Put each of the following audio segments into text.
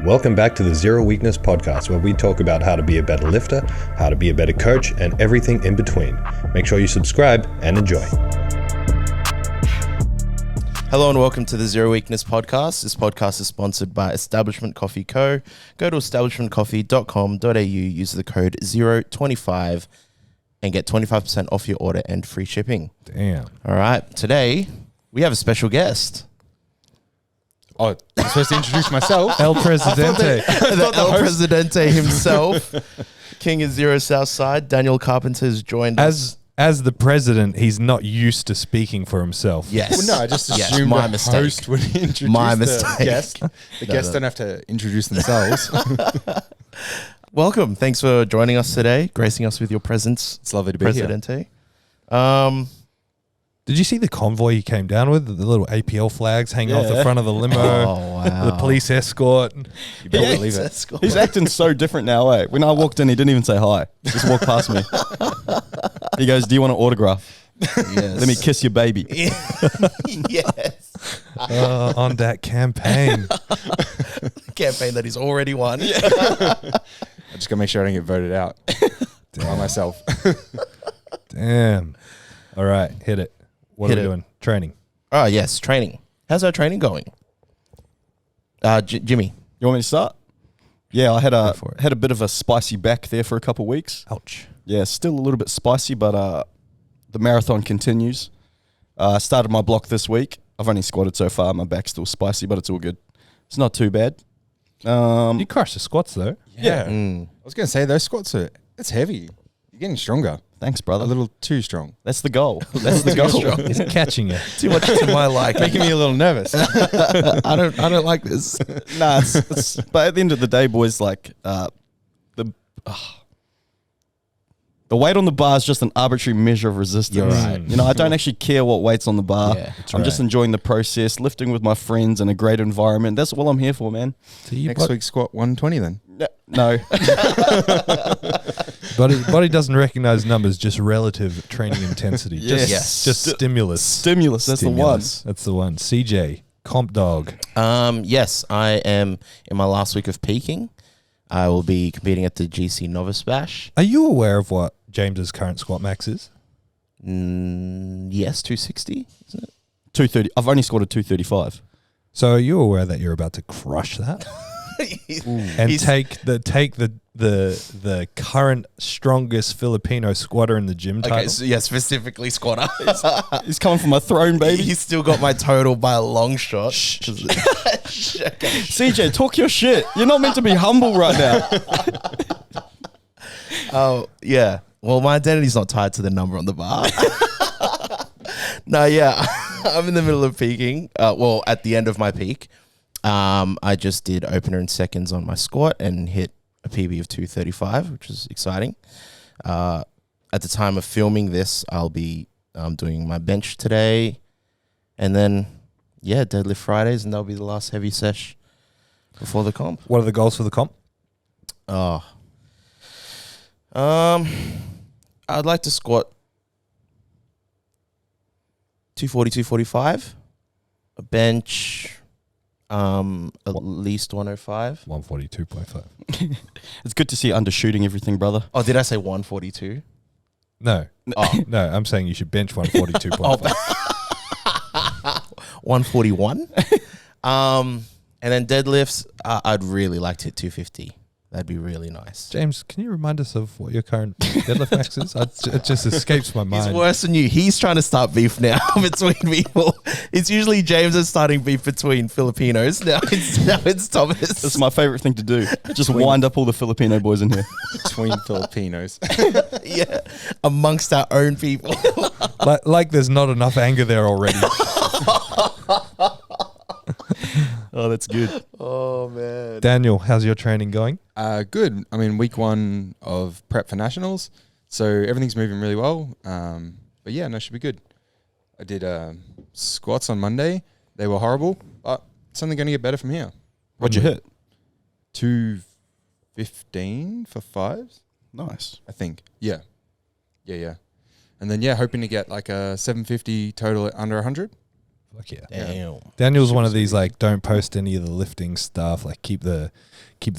Welcome back to the Zero Weakness podcast, where we talk about how to be a better lifter, how to be a better coach, and everything in between. Make sure you subscribe and enjoy. Hello and welcome to the Zero Weakness podcast. This podcast is sponsored by Establishment Coffee Co. Go to establishmentcoffee.com.au, use the code 025 and get 25% off your order and free shipping. Damn. All right, today we have a special guest. Oh, I'm supposed to introduce myself? El Presidente. The El Presidente himself, King of ZeroW Southside, Daniel Carpenter has joined us. As the president, he's not used to speaking for himself. Yes. Well, no, I just Yes, assumed my the mistake. host would introduce My the mistake. guest. The guests don't have to introduce themselves. Welcome. Thanks for joining us today, gracing us with your presence, It's lovely to be Presidente. Did you see the convoy he came down with? The little APL flags hanging off the front of the limo. Oh, wow. The police escort. You better Yeah, believe it. that's cool. He's acting so different now, eh? When I walked in, he didn't even say hi. He just walked past me. He goes, "Do you want an autograph? Yes. Let me kiss your baby." Yes. On that campaign. Campaign that he's already won. I just got to make sure I don't get voted out by myself. Damn. All right, hit it. What Hit are we it. doing? Training. Oh, yes. Training. How's our training going? Jimmy. You want me to start? Yeah, I had Go for it. a bit of a spicy back there for a couple of weeks. Ouch. Yeah, still a little bit spicy, but the marathon continues. I started my block this week. I've only squatted so far. My back's still spicy, but it's all good. It's not too bad. You crushed the squats, though. Yeah. Mm. I was going to say, those squats it's heavy. You're getting stronger. Thanks, A brother. little too strong. That's the goal. That's the goal. He's catching you. Too much to my liking. Making me a little nervous. I don't like this. Nah, but at the end of the day, boys, like the weight on the bar is just an arbitrary measure of resistance. You're right. You know, I don't actually care what weight's on the bar. Yeah, I'm just enjoying the process, lifting with my friends in a great environment. That's all I'm here for, man. So you Next week, squat 120 then. No. body doesn't recognize numbers, just relative training intensity. Yes. Just stimulus. Stimulus, that's Stimulus. That's the one. CJ, comp dog. Yes, I am in my last week of peaking. I will be competing at the GC Novice Bash. Are you aware of what James's current squat max is? Yes, 260, isn't it? 230. I've only scored a 235. So are you aware that you're about to crush that? And He's- take the current strongest Filipino squatter in the gym title? Okay, so yeah, specifically squatter. He's coming for my throne, baby. He's still got my total by a long shot. Okay. CJ, talk your shit. You're not meant to be humble right now. Oh, yeah. Well, my identity's not tied to the number on the bar. No, yeah. I'm in the middle of peaking. Well, at the end of my peak. I just did opener and seconds on my squat and hit a PB of 235, which is exciting. At the time of filming this, I'll be doing my bench today. And then, yeah, deadlift Fridays, and that'll be the last heavy sesh before the comp. What are the goals for the comp? Oh. I'd like to squat 240, 245. A bench, at least 105. 142.5. It's good to see you undershooting everything, brother. Oh, did I say 142? No. Oh. No, I'm saying you should bench 142.5. 141. And then deadlifts, I'd really like to hit 250. That'd be really nice. James, can you remind us of what your current deadlift max is? It just escapes my mind. He's worse than you. He's trying to start beef now between people. It's usually James that's starting beef between Filipinos. Now it's Thomas. That's my favorite thing to do. Just wind up all the Filipino boys in here. Between Filipinos. Yeah, amongst our own people. like there's not enough anger there already. Oh, that's good. Oh, man. Daniel, how's your training going? Good. I mean, week 1 of prep for nationals. So everything's moving really well. But yeah, no, should be good. I did squats on Monday. They were horrible, but it's only going to get better from here. What'd you hit? 215 for 5s, Nice. I think. Yeah. And then, hoping to get like a 750 total at under 100. Fuck yeah. Damn. Daniel's one of these like don't post any of the lifting stuff. Like keep the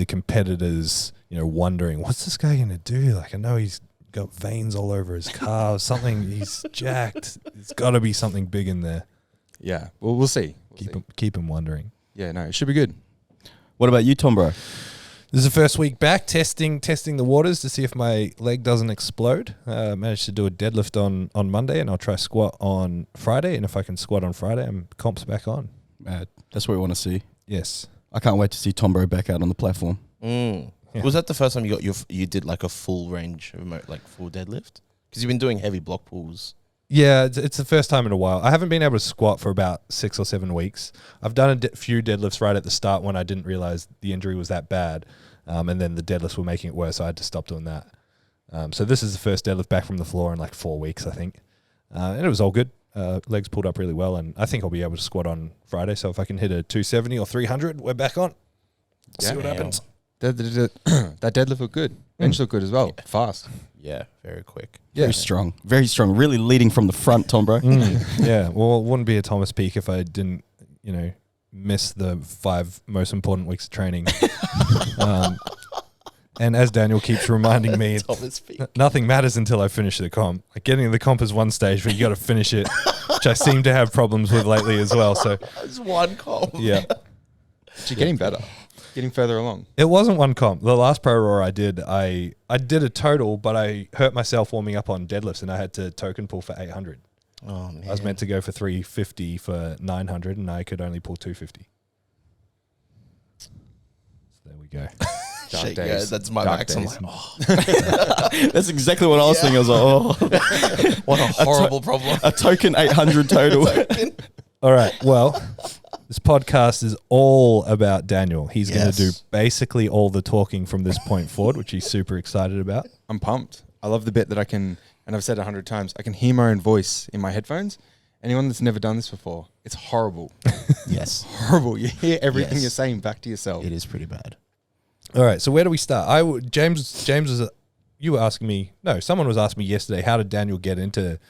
competitors, wondering what's this guy gonna do. Like I know he's got veins all over his calves. Something he's jacked. It's got to be something big in there. Yeah. Well, we'll see. Keep him wondering. Yeah. No, it should be good. What about you, Tom, bro? This is the first week back testing the waters to see if my leg doesn't explode. Managed to do a deadlift on Monday, and I'll try squat on Friday. And if I can squat on Friday, I'm comp's back on. That's what we want to see. Yes. I can't wait to see Tom bro back out on the platform. Mm. Yeah. Was that the first time you did like a full range of full deadlift? Because you've been doing heavy block pulls. Yeah, it's the first time in a while. I haven't been able to squat for about 6 or 7 weeks. I've done a few deadlifts right at the start when I didn't realize the injury was that bad. And then the deadlifts were making it worse, so I had to stop doing that. So this is the first deadlift back from the floor in like 4 weeks, I think. And it was all good. Legs pulled up really well, and I think I'll be able to squat on Friday. So if I can hit a 270 or 300, we're back on. Yeah. See what happens. That deadlift looked good. Bench looked good as well. Fast. Yeah, very quick. Very strong. Very strong. Really leading from the front, Tom, bro. Yeah, well, it wouldn't be a Thomas Peak if I didn't, miss the 5 most important weeks of training. And as Daniel keeps reminding me, nothing matters until I finish the comp. Like getting to the comp is one stage, but you got to finish it, which I seem to have problems with lately as well. So It's one comp. yeah, But you're getting better. Getting further along. it wasn't one comp. The last pro roar I did, I did a total, but I hurt myself warming up on deadlifts, and I had to token pull for 800. Oh man. I was meant to go for 350 for 900, and I could only pull 250. So there we go. Dark Shit, days. yeah, that's my Dark max. I'm days. like, oh, That's exactly what I was thinking. I was like, oh, what a horrible problem. a token 800 total. All right. Well, this podcast is all about Daniel. He's going to do Yes. basically all the talking from this point forward, which he's super excited about. I'm pumped. I love the bit that I can, and I've said it 100 times, I can hear my own voice in my headphones. Anyone that's never done this before, it's horrible. Yes, Horrible. You hear everything Yes. you're saying back to yourself. it is pretty bad. All right. So where do we start? James was, you were asking me, no, someone was asking me yesterday, how did Daniel get into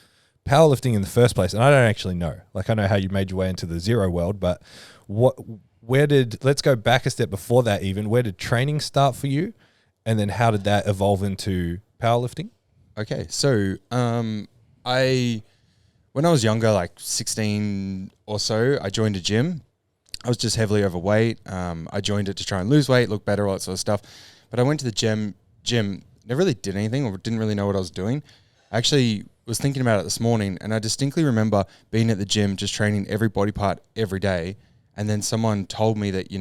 powerlifting in the first place? And I don't actually know. Like I know how you made your way into the zero world, but let's go back a step before that even. Where did training start for you? And then how did that evolve into powerlifting? Okay, so when I was younger, like 16 or so, I joined a gym. I was just heavily overweight. I joined it to try and lose weight, look better, all that sort of stuff. But I went to the gym, never really did anything or didn't really know what I was doing. I actually was thinking about it this morning, and I distinctly remember being at the gym, just training every body part every day. And then someone told me that, you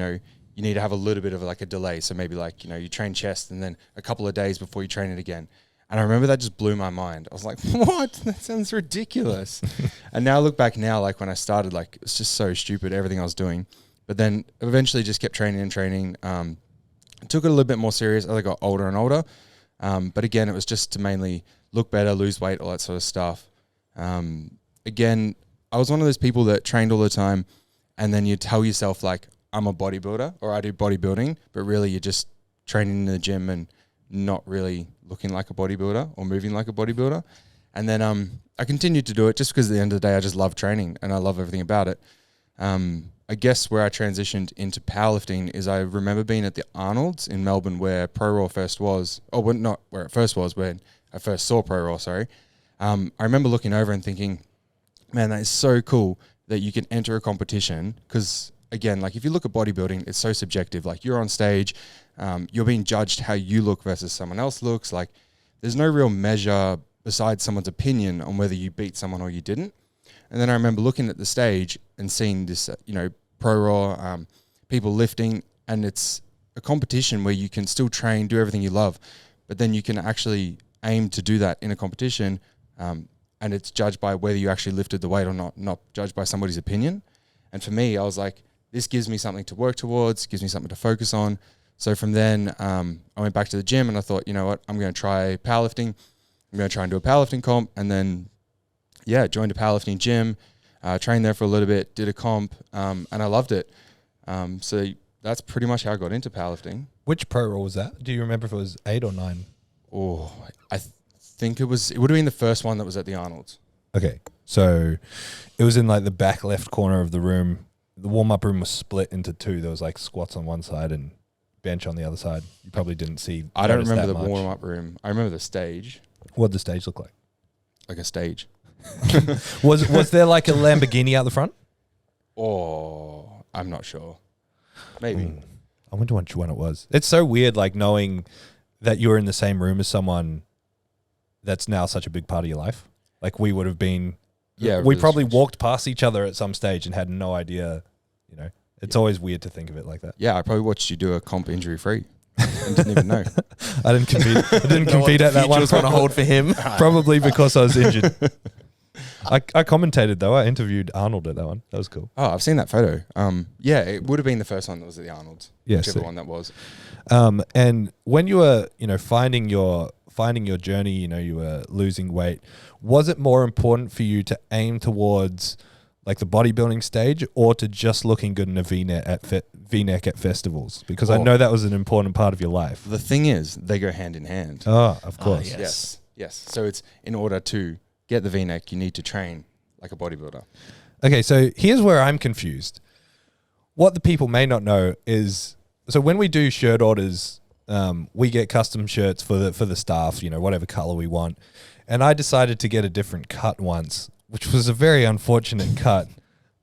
need to have a little bit of like a delay. So maybe like, you train chest and then a couple of days before you train it again. And I remember that just blew my mind. I was like, what? That sounds ridiculous. And now I look back now, like when I started, like it's just so stupid, everything I was doing. But then eventually just kept training and training. Took it a little bit more serious as I got older and older. But again, it was just to mainly look better, lose weight, all that sort of stuff. Again, I was one of those people that trained all the time, and then you tell yourself like, I'm a bodybuilder or I do bodybuilding, but really you're just training in the gym and not really looking like a bodybuilder or moving like a bodybuilder. And then I continued to do it just because at the end of the day, I just love training and I love everything about it. I guess where I transitioned into powerlifting is I remember being at the Arnold's in Melbourne where Pro Raw first was, not where it first was, when I first saw Pro Raw, sorry. I remember looking over and thinking, man, that is so cool that you can enter a competition because, again, like if you look at bodybuilding, it's so subjective. Like you're on stage, you're being judged how you look versus someone else looks. Like there's no real measure besides someone's opinion on whether you beat someone or you didn't. And then I remember looking at the stage and seeing this, Pro Raw, people lifting, and it's a competition where you can still train, do everything you love, but then you can actually aim to do that in a competition, and it's judged by whether you actually lifted the weight or not judged by somebody's opinion. And for me, I was like, this gives me something to work towards, gives me something to focus on. So from then, I went back to the gym and I thought, you know what, I'm going to try powerlifting. I'm going to try and do a powerlifting comp, and then joined a powerlifting gym, trained there for a little bit, did a comp, and I loved it. So that's pretty much how I got into powerlifting. Which pro roll was that? Do you remember if it was 8 or 9? Oh, I think it would have been the first one that was at the Arnold's. Okay. So it was in like the back left corner of the room. The warm-up room was split into two. There was like squats on one side and bench on the other side. You probably didn't see. I don't remember the much. warm-up room. I remember the stage, What did the stage look like? like a stage. Was there like a Lamborghini out the front? Oh, I'm not sure. Maybe. I wonder which one it was. It's so weird, like knowing that you're in the same room as someone that's now such a big part of your life. Like we would have been. Yeah, we really probably strange. walked past each other at some stage and had no idea. You know, it's always weird to think of it like that. Yeah, I probably watched you do a comp injury free and didn't even know. I didn't compete. I didn't compete at that one. was going to hold for him. Probably because I was injured. I commentated though. I interviewed Arnold at that one. That was cool. Oh, I've seen that photo. Yeah, it would have been the first one that was at the Arnold's. Yeah, whichever sick. one that was. And when you were, finding your journey, you were losing weight. Was it more important for you to aim towards like the bodybuilding stage, or to just looking good in a V-neck at festivals? Because I know that was an important part of your life. The thing is, they go hand in hand. Oh, of course. yeah. Yes. So it's in order to get the V-neck, you need to train like a bodybuilder. Okay, so here's where I'm confused. What the people may not know is, so when we do shirt orders, we get custom shirts for the staff, whatever color we want. And I decided to get a different cut once, which was a very unfortunate cut.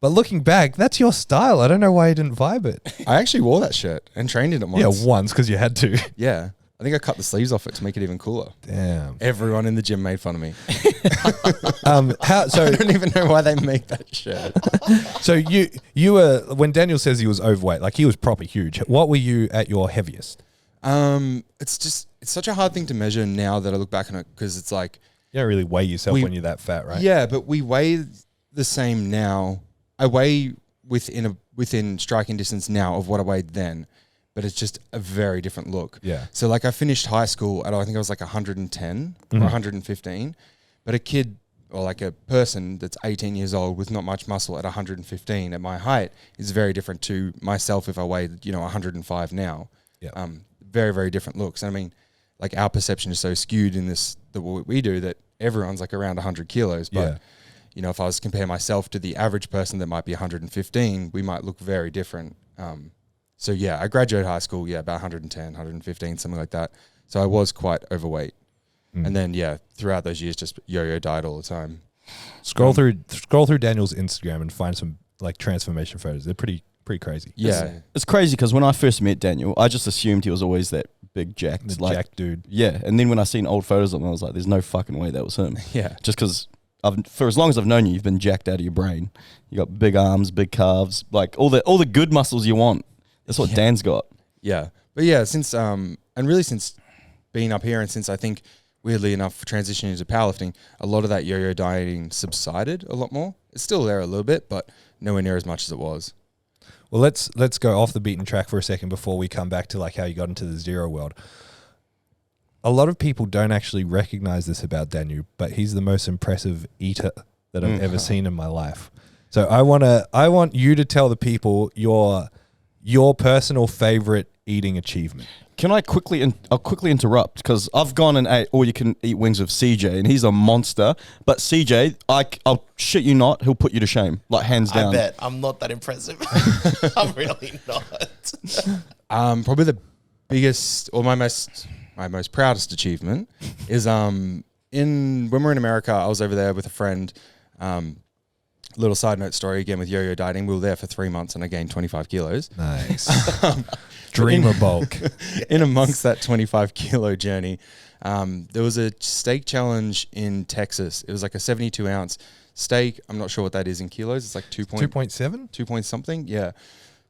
But looking back, that's your style. I don't know why you didn't vibe it. I actually wore that shirt and trained in it once. Yeah, once because you had to. Yeah. I think I cut the sleeves off it to make it even cooler. Damn. Everyone in the gym made fun of me. So I don't even know why they make that shirt. So you were, when Daniel says he was overweight, like he was proper huge. What were you at your heaviest? It's such a hard thing to measure now that I look back on it, because it's like, You don't really weigh yourself when you're that fat, right? yeah, but we weigh the same now. I weigh within striking distance now of what I weighed then, but it's just a very different look. Yeah. So like I finished high school at, I think I was like 110 or 115, but a kid or like a person that's 18 years old with not much muscle at 115 at my height is very different to myself if I weighed, 105 now. Yeah. Very, very different looks. And I mean, like our perception is so skewed in what we do, that everyone's like around 100 kilos. But, if I was to compare myself to the average person that might be 115, we might look very different. So yeah, I graduated high school, about 110, 115, something like that. So I was quite overweight. And then, throughout those years, just yo-yo diet all the time. Scroll through Daniel's Instagram and find some like transformation photos. They're pretty crazy. Yeah. It's crazy because when I first met Daniel, I just assumed he was always that big jacked, The like, jack dude. yeah. And then when I seen old photos of him, I was like, "There's no fucking way that was him." Yeah. Just because for as long as I've known you, you've been jacked out of your brain. You got big arms, big calves, like all the good muscles you want. That's what Dan's got. Yeah. But yeah, since, and really since being up here, and since I think, weirdly enough, transitioning into powerlifting, a lot of that yo-yo dieting subsided a lot more. It's still there a little bit, but nowhere near as much as it was. Well, let's go off the beaten track for a second before we come back to like how you got into the zero world. A lot of people don't actually recognize this about Daniel, but he's the most impressive eater that I've ever seen in my life. So I want you to tell the people your personal favorite eating achievement. Can I I'll quickly interrupt because I've gone and ate all you can eat wings with CJ and he's a monster. But CJ, I'll shit you not, he'll put you to shame, like hands down. I bet. I'm not that impressive. I'm really not. Probably the biggest, or my most proudest achievement is when we're in America, I was over there with a friend. Little side note story again with yo-yo dieting. We were there for 3 months and I gained 25 kilos. Nice. Dreamer bulk. In amongst that 25 kilo journey, there was a steak challenge in Texas. It was like a 72 ounce steak. I'm not sure what that is in kilos. It's like 2.7? 2 point something. Yeah.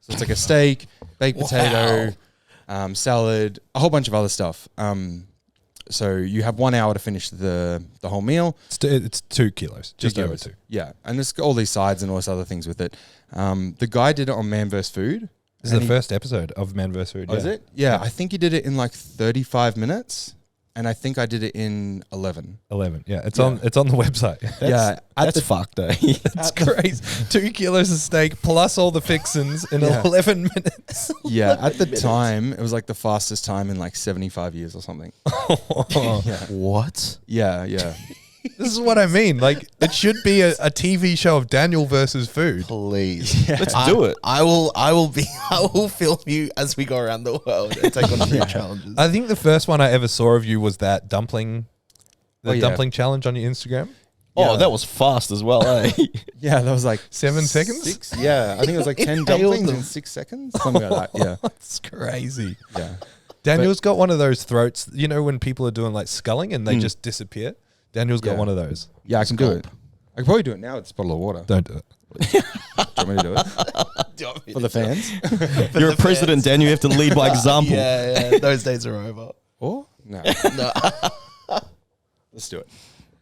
So it's like a steak, baked potato, salad, a whole bunch of other stuff. So you have 1 hour to finish the whole meal. It's 2 kilos, just 2 over kilos. 2. Yeah. And there's all these sides and all this other things with it. The guy did it on Man vs. Food. This is the first episode of Man vs. Food. Oh, is it? Yeah. I think he did it in like 35 minutes. And I think I did it in 11. 11. Yeah, it's on the website. That's fucked, eh? It's crazy. 2 kilos of steak plus all the fixins in 11 minutes. Yeah, at the time, it was like the fastest time in like 75 years or something. What? Yeah. This is what I mean. Like, it should be a TV show of Daniel versus food. Please, Let's do it. I will film you as we go around the world and take on new challenges. I think the first one I ever saw of you was that dumpling, Oh, yeah. dumpling challenge on your Instagram. Oh, that was fast as well, eh? Yeah, that was like 7 seconds? 6. Yeah, I think it was like 10 dumplings in 6 seconds. Something like that. Yeah. That's crazy. Yeah. Daniel's got one of those throats, you know, when people are doing like sculling and they just disappear. Daniel's got Yeah. one of those. Yeah, I can do it. I can probably do it now with this bottle of water. Don't do it. Do you want me to do it? For the fans? You're a president, Dan. You have to lead by example. Yeah, those days are over. Or? No. No. Let's do it.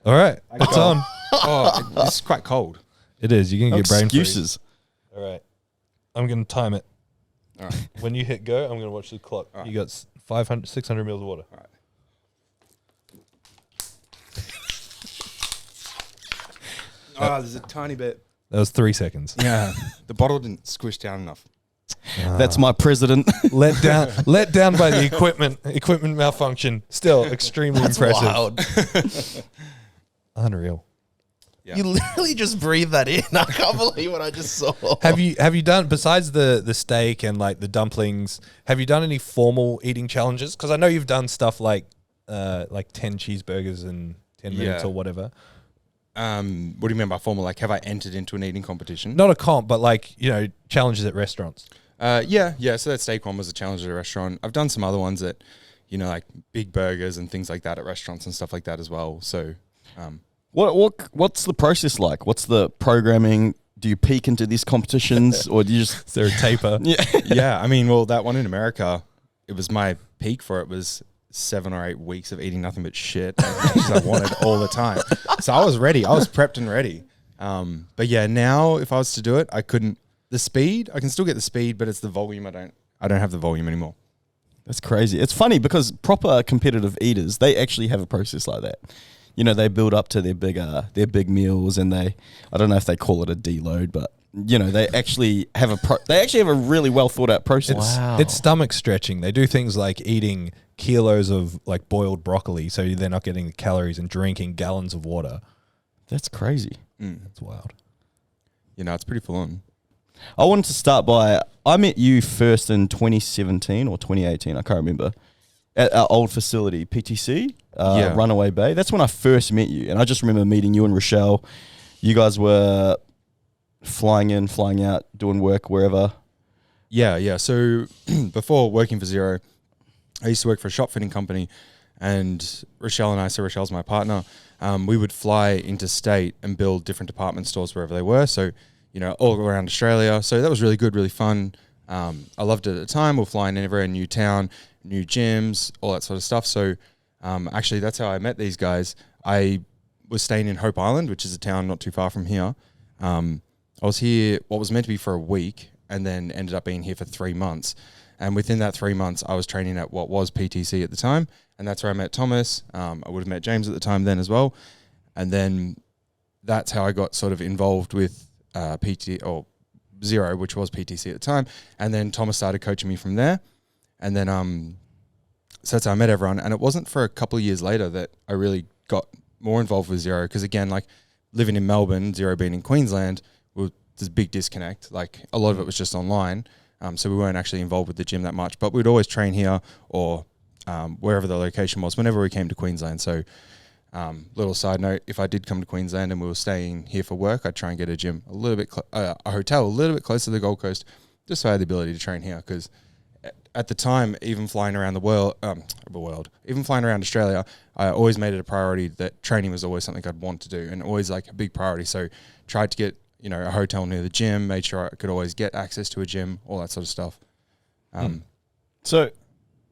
All right. It's on. Oh, this is quite cold. It is. You're going to get brain freeze. Excuses. All right. I'm going to time it. All right. When you hit go, I'm going to watch the clock. All right. You got 600 mils of water. All right. Oh, there's a tiny bit. That was 3 seconds. Yeah. The bottle didn't squish down enough. That's my president. Let down by the equipment malfunction. Still extremely impressive. Wild. Unreal. Yeah. You literally just breathed that in. I can't believe what I just saw. Have you done, besides the steak and like the dumplings, have you done any formal eating challenges? Because I know you've done stuff like 10 cheeseburgers in 10 minutes Yeah. or whatever. What do you mean by formal? Like, have I entered into an eating competition? Not a comp, but like, you know, challenges at restaurants. Yeah. So that steak one was a challenge at a restaurant. I've done some other ones that, you know, like big burgers and things like that at restaurants and stuff like that as well. So, What's the process like? What's the programming? Do you peek into these competitions, or do you just? Is there a taper? yeah. I mean, well, that one in America, it was my peak for it was 7 or 8 weeks of eating nothing but shit as I wanted all the time. So I was ready. I was prepped and ready. But yeah, now if I was to do it, I couldn't. The speed, I can still get the speed, but it's the volume. I don't have the volume anymore. That's crazy. It's funny because proper competitive eaters, they actually have a process like that. You know, they build up to their big meals, and I don't know if they call it a deload, but you know, they actually have a really well thought out process. It's stomach stretching. They do things like eating kilos of like boiled broccoli, so they're not getting the calories, and drinking gallons of water. That's crazy. That's wild. You know, it's pretty full on. I wanted to start by, I met you first in 2017 or 2018, I can't remember, at our old facility, PTC, Runaway Bay. That's when I first met you, and I just remember meeting you and Rochelle. You guys were flying in, flying out, doing work wherever. Yeah. So before working for Zero, I used to work for a shop fitting company, and Rochelle and I, so Rochelle's my partner, we would fly interstate and build different department stores wherever they were. So, you know, all around Australia. So that was really good, really fun. I loved it at the time. We were flying in everywhere, new town, new gyms, all that sort of stuff. So actually, that's how I met these guys. I was staying in Hope Island, which is a town not too far from here. I was here, what was meant to be for a week, and then ended up being here for 3 months. And within that 3 months, I was training at what was PTC at the time. And that's where I met Thomas. I would have met James at the time then as well. And then that's how I got sort of involved with PT or Zero, which was PTC at the time. And then Thomas started coaching me from there. And then so that's how I met everyone. And it wasn't for a couple of years later that I really got more involved with Zero. Because again, like living in Melbourne, Zero being in Queensland, there's a big disconnect. Like a lot of it was just online. So we weren't actually involved with the gym that much. But we'd always train here or wherever the location was whenever we came to Queensland. So little side note, if I did come to Queensland and we were staying here for work, I'd try and get a gym a little bit, a hotel a little bit closer to the Gold Coast, just so I had the ability to train here. Because at the time, even flying around even flying around Australia, I always made it a priority that training was always something I'd want to do, and always like a big priority. So tried to get, you know, a hotel near the gym, made sure I could always get access to a gym, all that sort of stuff. So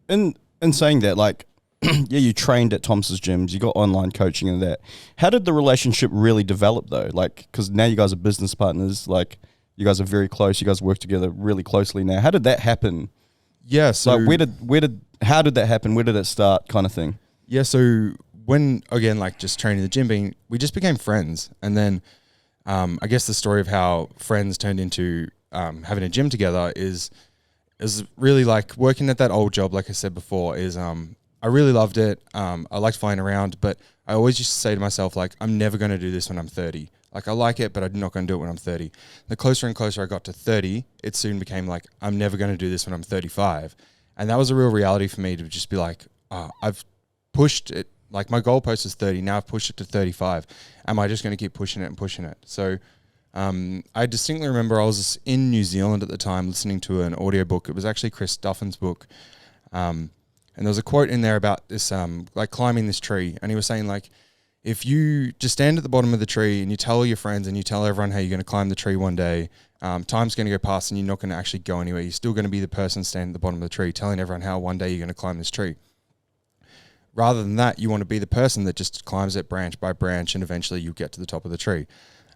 in saying that, like, yeah, you trained at Thomas's gyms, you got online coaching and that. How did the relationship really develop though? Like, because now you guys are business partners, like you guys are very close, you guys work together really closely now. How did that happen? Yeah, so like how did that happen? Where did it start, kind of thing? Yeah, so when, again, like just training the gym, we just became friends. And then I guess the story of how friends turned into having a gym together is really like working at that old job, like I said before, is I really loved it. I liked flying around, but I always used to say to myself, like, I'm never going to do this when I'm 30. Like, I like it, but I'm not going to do it when I'm 30. The closer and closer I got to 30, it soon became like, I'm never going to do this when I'm 35. And that was a real reality for me to just be like, I've pushed it. Like, my goalpost is 30. Now I've pushed it to 35. Am I just going to keep pushing it and pushing it? So I distinctly remember I was in New Zealand at the time listening to an audiobook. It was actually Chris Duffin's book. And there was a quote in there about this, like climbing this tree. And he was saying, like, if you just stand at the bottom of the tree and you tell all your friends and you tell everyone how you're going to climb the tree one day, time's going to go past and you're not going to actually go anywhere. You're still going to be the person standing at the bottom of the tree telling everyone how one day you're going to climb this tree. Rather than that, you want to be the person that just climbs it branch by branch and eventually you get to the top of the tree.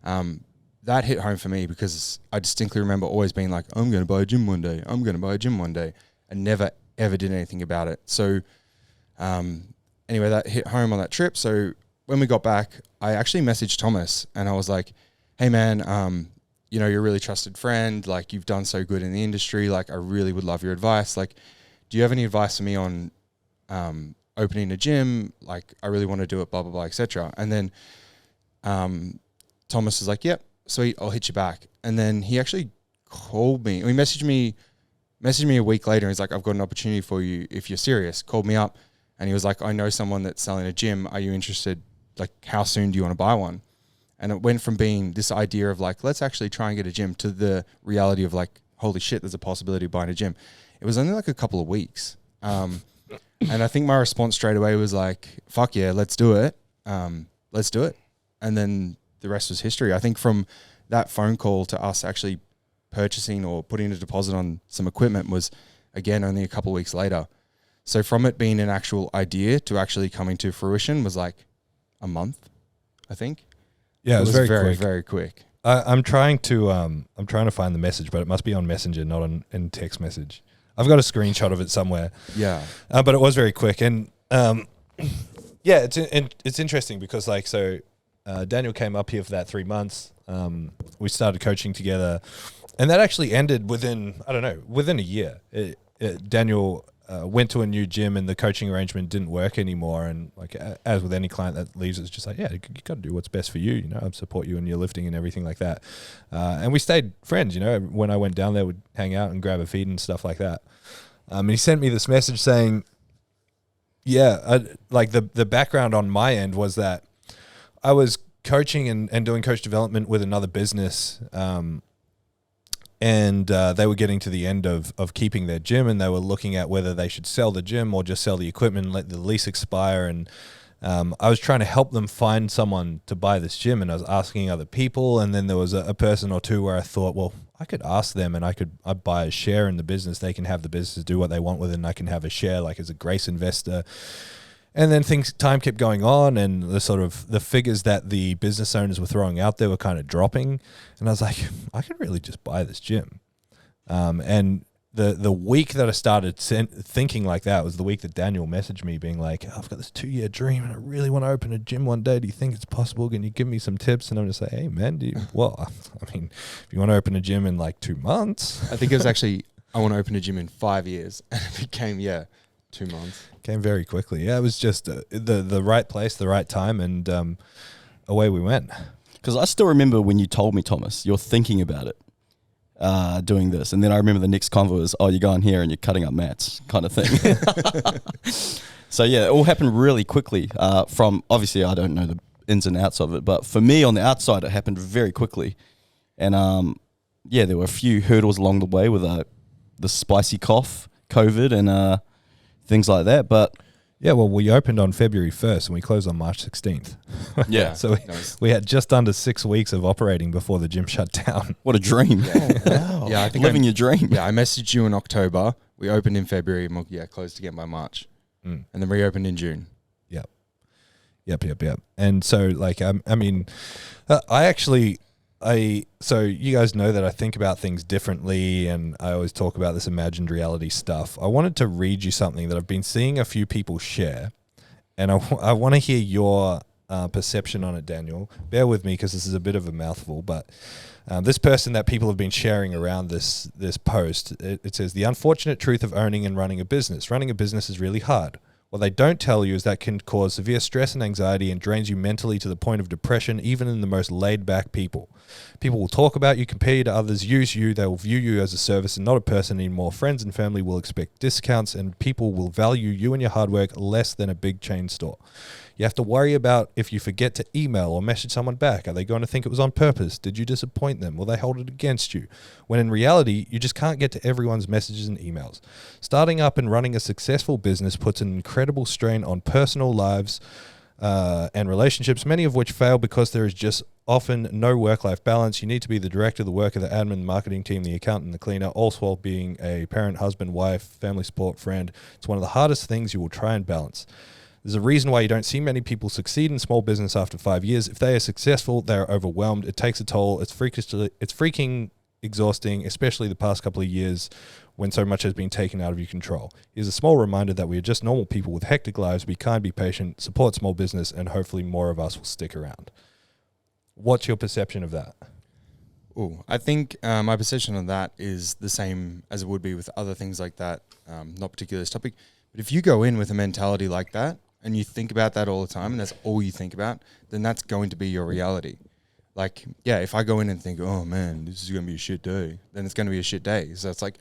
That hit home for me because I distinctly remember always being like, I'm going to buy a gym one day. I'm going to buy a gym one day. And never ever did anything about it. So anyway, that hit home on that trip. So when we got back, I actually messaged Thomas and I was like, hey man, you know, you're a really trusted friend. Like, you've done so good in the industry. Like, I really would love your advice. Like, do you have any advice for me on opening a gym? Like, I really want to do it, blah, blah, blah, etc. And then Thomas was like, yep, sweet, I'll hit you back. And then he actually called me. He messaged me a week later. And he's like, I've got an opportunity for you if you're serious. Called me up and he was like, I know someone that's selling a gym. Are you interested? Like, how soon do you want to buy one? And it went from being this idea of like, let's actually try and get a gym to the reality of like, holy shit, there's a possibility of buying a gym. It was only like a couple of weeks. And I think my response straight away was like, fuck yeah, let's do it. Let's do it. And then the rest was history. I think from that phone call to us actually purchasing or putting a deposit on some equipment was, again, only a couple of weeks later. So from it being an actual idea to actually coming to fruition was like a month, I think. Yeah, it was very quick. Very quick. I'm trying to find the message, but it must be on Messenger, not in text message. I've got a screenshot of it somewhere. Yeah, but it was very quick, and yeah, it's interesting because like so, Daniel came up here for that 3 months. We started coaching together, and that actually ended within a year. Daniel went to a new gym and the coaching arrangement didn't work anymore. And like as with any client that leaves, it's just like, yeah, you got to do what's best for you. You know, I support you in your lifting and everything like that. And we stayed friends. You know, when I went down there, we'd hang out and grab a feed and stuff like that. And he sent me this message saying, yeah, like the background on my end was that I was coaching and doing coach development with another business. And they were getting to the end of keeping their gym, and they were looking at whether they should sell the gym or just sell the equipment and let the lease expire. And I was trying to help them find someone to buy this gym, and I was asking other people. And then there was a person or two where I thought, well, I could ask them and I'd buy a share in the business. They can have the business do what they want with it, and I can have a share like as a grace investor. And then time kept going on, and the figures that the business owners were throwing out there were kind of dropping. And I was like, I could really just buy this gym. And the week that I started thinking like that was the week that Daniel messaged me being like, I've got this 2-year dream and I really want to open a gym one day. Do you think it's possible? Can you give me some tips? And I'm just like, hey man, well, I mean, if you want to open a gym in like 2 months. I think it was actually, I want to open a gym in 5 years. And it became, 2 months. Came very quickly. Yeah, it was just the right place, the right time, and away we went. Because I still remember when you told me, Thomas, you're thinking about it, doing this. And then I remember the next convo was, you're going here and you're cutting up mats kind of thing. So, yeah, it all happened really quickly. From, obviously, I don't know the ins and outs of it, but for me on the outside, it happened very quickly. And, there were a few hurdles along the way with the spicy cough, COVID, and things like that, but yeah, well, we opened on February 1st and we closed on March 16th. Yeah. So we had just under 6 weeks of operating before the gym shut down. What a dream. Yeah, wow. Yeah, I think living your dream. Yeah, I messaged you in October. We opened in February and closed again by March. And then reopened in June. Yep. And so like, so you guys know that I think about things differently, and I always talk about this imagined reality stuff. I wanted to read you something that I've been seeing a few people share, and I want to hear your perception on it, Daniel. Bear with me because this is a bit of a mouthful, but this person that people have been sharing around this post, it says, the unfortunate truth of owning and running a business. Running a business is really hard. What they don't tell you is that can cause severe stress and anxiety and drains you mentally to the point of depression, even in the most laid-back people. People will talk about you, compare you to others, use you. They will view you as a service and not a person anymore. Friends and family will expect discounts, and people will value you and your hard work less than a big chain store. You have to worry about if you forget to email or message someone back. Are they going to think it was on purpose? Did you disappoint them? Will they hold it against you? When in reality, you just can't get to everyone's messages and emails. Starting up and running a successful business puts an incredible strain on personal lives and relationships, many of which fail because there is just often no work-life balance. You need to be the director, the worker, the admin, the marketing team, the accountant, the cleaner, all while being a parent, husband, wife, family support, friend. It's one of the hardest things you will try and balance. There's a reason why you don't see many people succeed in small business after 5 years. If they are successful, they are overwhelmed. It takes a toll. It's freaking exhausting, especially the past couple of years when so much has been taken out of your control. Here's a small reminder that we are just normal people with hectic lives. Be kind, be patient, support small business, and hopefully more of us will stick around. What's your perception of that? Oh, I think my perception of that is the same as it would be with other things like that, not particular this topic. But if you go in with a mentality like that, and you think about that all the time, and that's all you think about, then that's going to be your reality. Like, yeah, if I go in and think, oh man, this is going to be a shit day, then it's going to be a shit day. So it's like,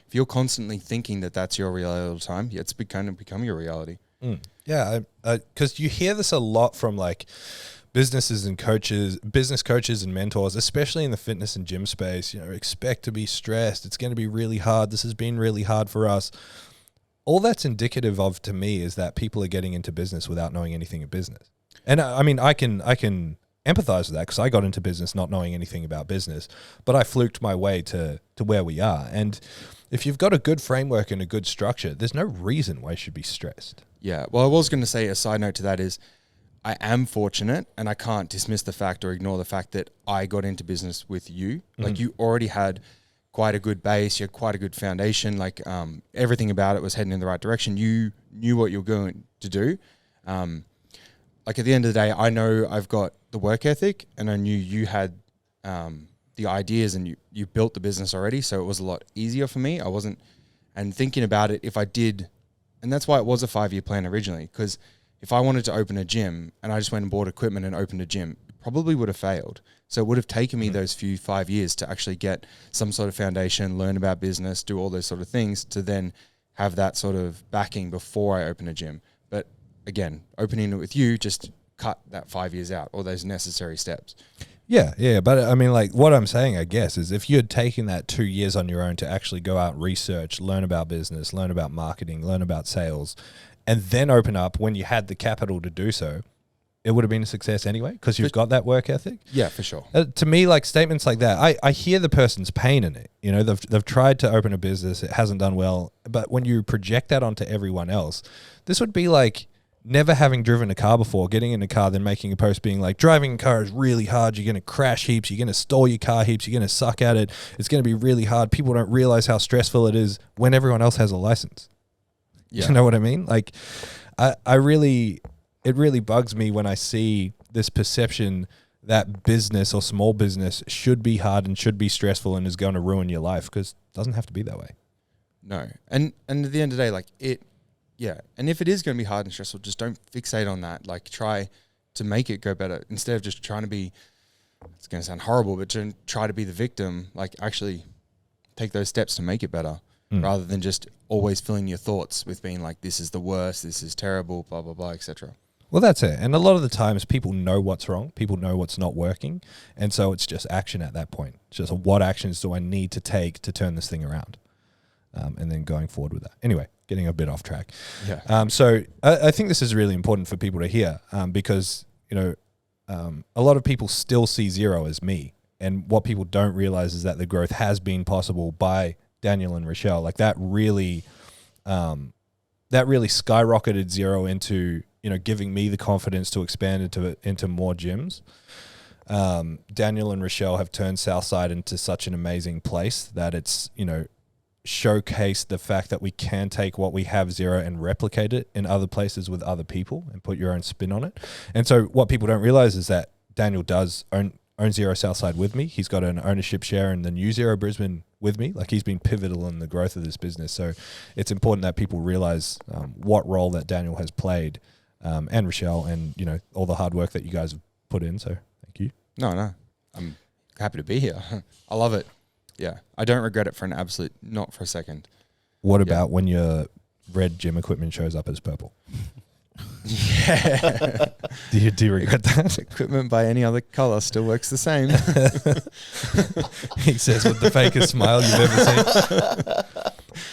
if you're constantly thinking that that's your reality all the time, yeah, it's kind of become your reality. Yeah, because you hear this a lot from like businesses and coaches, business coaches and mentors, especially in the fitness and gym space. You know, expect to be stressed. It's going to be really hard. This has been really hard for us. All that's indicative of, to me, is that people are getting into business without knowing anything of business. And I mean, I can empathize with that because I got into business not knowing anything about business, but I fluked my way to where we are. And if you've got a good framework and a good structure, there's no reason why you should be stressed. Yeah. Well, I was going to say a side note to that is I am fortunate, and I can't dismiss the fact or ignore the fact that I got into business with you. Like, you already had quite a good base, you had quite a good foundation, like everything about it was heading in the right direction. You knew what you were going to do. Like, at the end of the day, I know I've got the work ethic, and I knew you had the ideas, and you built the business already, so it was a lot easier for me. And thinking about it, if I did, and that's why it was a 5-year plan originally, because if I wanted to open a gym and I just went and bought equipment and opened a gym, it probably would have failed. So it would have taken me those 5 years to actually get some sort of foundation, learn about business, do all those sort of things to then have that sort of backing before I open a gym. But again, opening it with you just cut that 5 years out, all those necessary steps. Yeah. But I mean, like, what I'm saying, I guess, is if you had taken that 2 years on your own to actually go out and research, learn about business, learn about marketing, learn about sales, and then open up when you had the capital to do so, it would have been a success anyway because you've got that work ethic. Yeah, for sure. To me, like, statements like that, I hear the person's pain in it. You know, they've tried to open a business, it hasn't done well. But when you project that onto everyone else, this would be like never having driven a car before, getting in a car, then making a post being like, driving a car is really hard. You're going to crash heaps. You're going to stall your car heaps. You're going to suck at it. It's going to be really hard. People don't realize how stressful it is when everyone else has a license. Yeah. You know what I mean? Like, it really bugs me when I see this perception that business or small business should be hard and should be stressful and is going to ruin your life, because it doesn't have to be that way. No. And at the end of the day, like, and if it is going to be hard and stressful, just don't fixate on that. Like, try to make it go better instead of just trying to be, it's going to sound horrible, but try to be the victim. Like, actually take those steps to make it better rather than just always filling your thoughts with being like, this is the worst, this is terrible, blah, blah, blah, etc. Well, that's it. And a lot of the times people know what's wrong. People know what's not working. And so it's just action at that point. It's just what actions do I need to take to turn this thing around? And then going forward with that. Anyway, getting a bit off track. Yeah. So I think this is really important for people to hear because, you know, a lot of people still see Zero as me. And what people don't realize is that the growth has been possible by Daniel and Rochelle. Like, that really skyrocketed Zero into, you know, giving me the confidence to expand into more gyms. Daniel and Rochelle have turned Southside into such an amazing place that it's, you know, showcased the fact that we can take what we have, Zero, and replicate it in other places with other people and put your own spin on it. And so what people don't realize is that Daniel does owns ZeroW Southside with me. He's got an ownership share in the new Zero Brisbane with me. Like, he's been pivotal in the growth of this business. So it's important that people realize what role that Daniel has played, and Rochelle, and, you know, all the hard work that you guys have put in. So thank you. No, I'm happy to be here. I love it. Yeah, I don't regret it for an absolute, not for a second. What about when your red gym equipment shows up as purple? Yeah. Do you regret that? Equipment by any other color still works the same. He says with the fakest smile you've ever seen.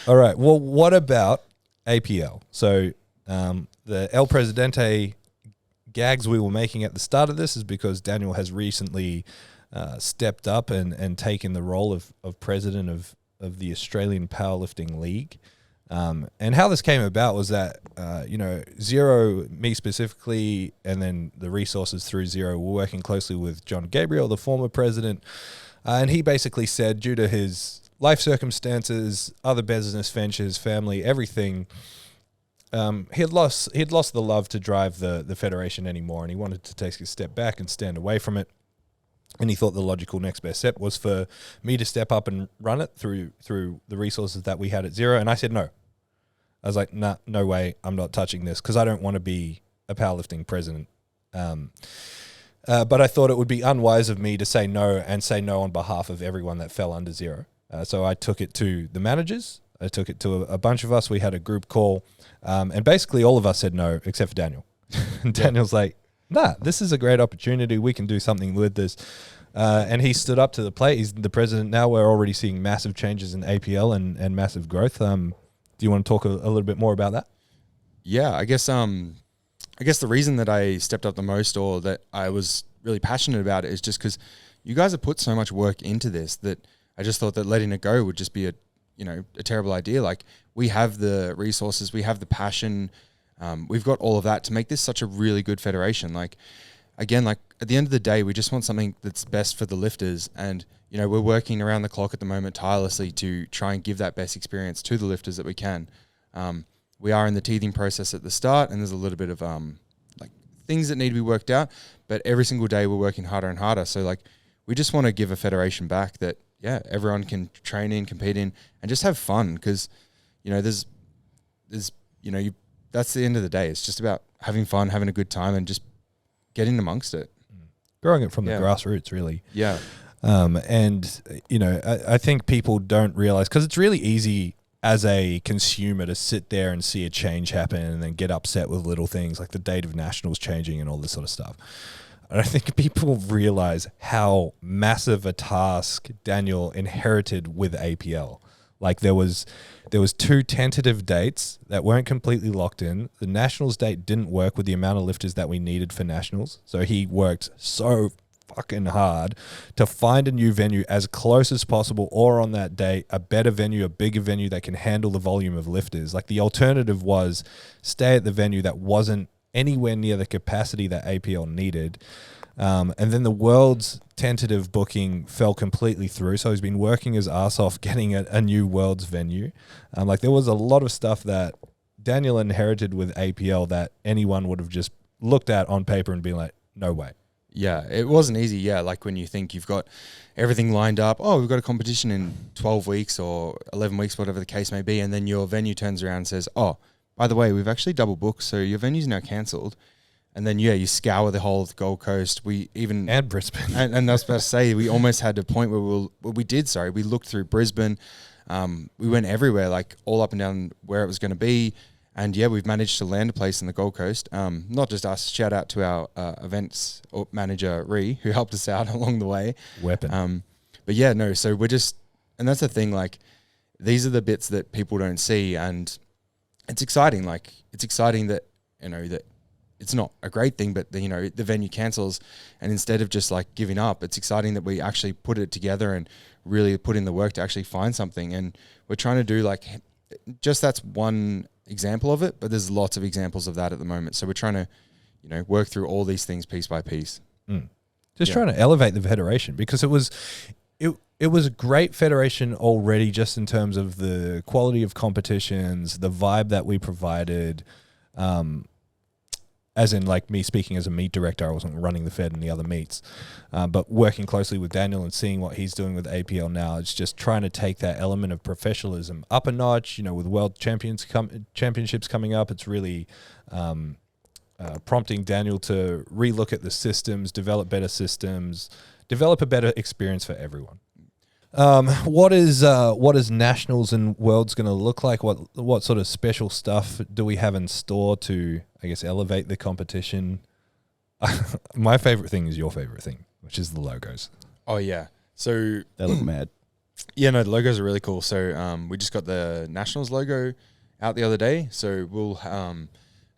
All right. Well, what about APL? So the El Presidente gags we were making at the start of this is because Daniel has recently stepped up and taken the role of president of the Australian Powerlifting League. And how this came about was that, Zero, me specifically, and then the resources through Zero were working closely with John Gabriel, the former president. And he basically said, due to his life circumstances, other business ventures, family, everything, he had lost the love to drive the federation anymore. And he wanted to take a step back and stand away from it. And he thought the logical next best step was for me to step up and run it through the resources that we had at Zero. And I said no. I was like, nah, no way, I'm not touching this, because I don't want to be a powerlifting president. But I thought it would be unwise of me to say no, and say no on behalf of everyone that fell under Zero. So I took it to the managers. I took it to a bunch of us. We had a group call. And basically all of us said no, except for Daniel. And Daniel's like, nah, this is a great opportunity. We can do something with this. And he stood up to the plate. He's the president now. We're already seeing massive changes in APL and massive growth. Do you want to talk a little bit more about that? Yeah, I guess the reason that I stepped up the most, or that I was really passionate about it, is just because you guys have put so much work into this that I just thought that letting it go would just be a terrible idea. Like, we have the resources, we have the passion, we've got all of that to make this such a really good federation. Like, again, like at the end of the day, we just want something that's best for the lifters, and we're working around the clock at the moment tirelessly to try and give that best experience to the lifters that we can. We are in the teething process at the start, and there's a little bit of things that need to be worked out, but every single day we're working harder and harder. So like, we just want to give a federation back that, yeah, everyone can train in, compete in, and just have fun, because that's the end of the day. It's just about having fun, having a good time, and just getting amongst it. Growing it from the grassroots, really. Yeah. I think people don't realize, because it's really easy as a consumer to sit there and see a change happen and then get upset with little things like the date of nationals changing and all this sort of stuff. I don't think people realize how massive a task Daniel inherited with APL. Like, there was 2 tentative dates that weren't completely locked in. The nationals date didn't work with the amount of lifters that we needed for nationals. So he worked so fucking hard to find a new venue as close as possible, or on that day, a better venue, a bigger venue that can handle the volume of lifters. Like, the alternative was stay at the venue that wasn't anywhere near the capacity that APL needed. And then the world's tentative booking fell completely through. So he's been working his ass off getting a new world's venue. There was a lot of stuff that Daniel inherited with APL that anyone would have just looked at on paper and been like, no way. Yeah, it wasn't easy. Yeah, like when you think you've got everything lined up, oh, we've got a competition in 12 weeks or 11 weeks, whatever the case may be, and then your venue turns around and says, oh, by the way, we've actually double booked, so your venue's now cancelled. And then, you scour the whole of the Gold Coast. And Brisbane. And I was about to say, we almost had a point where we looked through Brisbane. We went everywhere, like all up and down where it was going to be. And yeah, we've managed to land a place in the Gold Coast. Not just us. Shout out to our events manager, Ree, who helped us out along the way. Weapon. But yeah, no. So we're just, and that's the thing. Like, these are the bits that people don't see, and it's exciting. Like, it's exciting that that it's not a great thing, but the venue cancels, and instead of just like giving up, it's exciting that we actually put it together and really put in the work to actually find something. And we're trying to do that's one example of it, but there's lots of examples of that at the moment. So we're trying to, work through all these things piece by piece. Trying to elevate the federation, because it was a great federation already, just in terms of the quality of competitions, the vibe that we provided. as in like me speaking as a meet director, I wasn't running the Fed and the other meets, but working closely with Daniel and seeing what he's doing with APL now, it's just trying to take that element of professionalism up a notch. You know, with world championships coming up, it's really prompting Daniel to relook at the systems, develop better systems, develop a better experience for everyone. What is nationals and worlds going to look like? What sort of special stuff do we have in store to, I guess, elevate the competition? My favorite thing is your favorite thing, which is the logos. Oh yeah, so They look mad. yeah, no, the logos are really cool. So we just got the nationals logo out the other day. So we'll have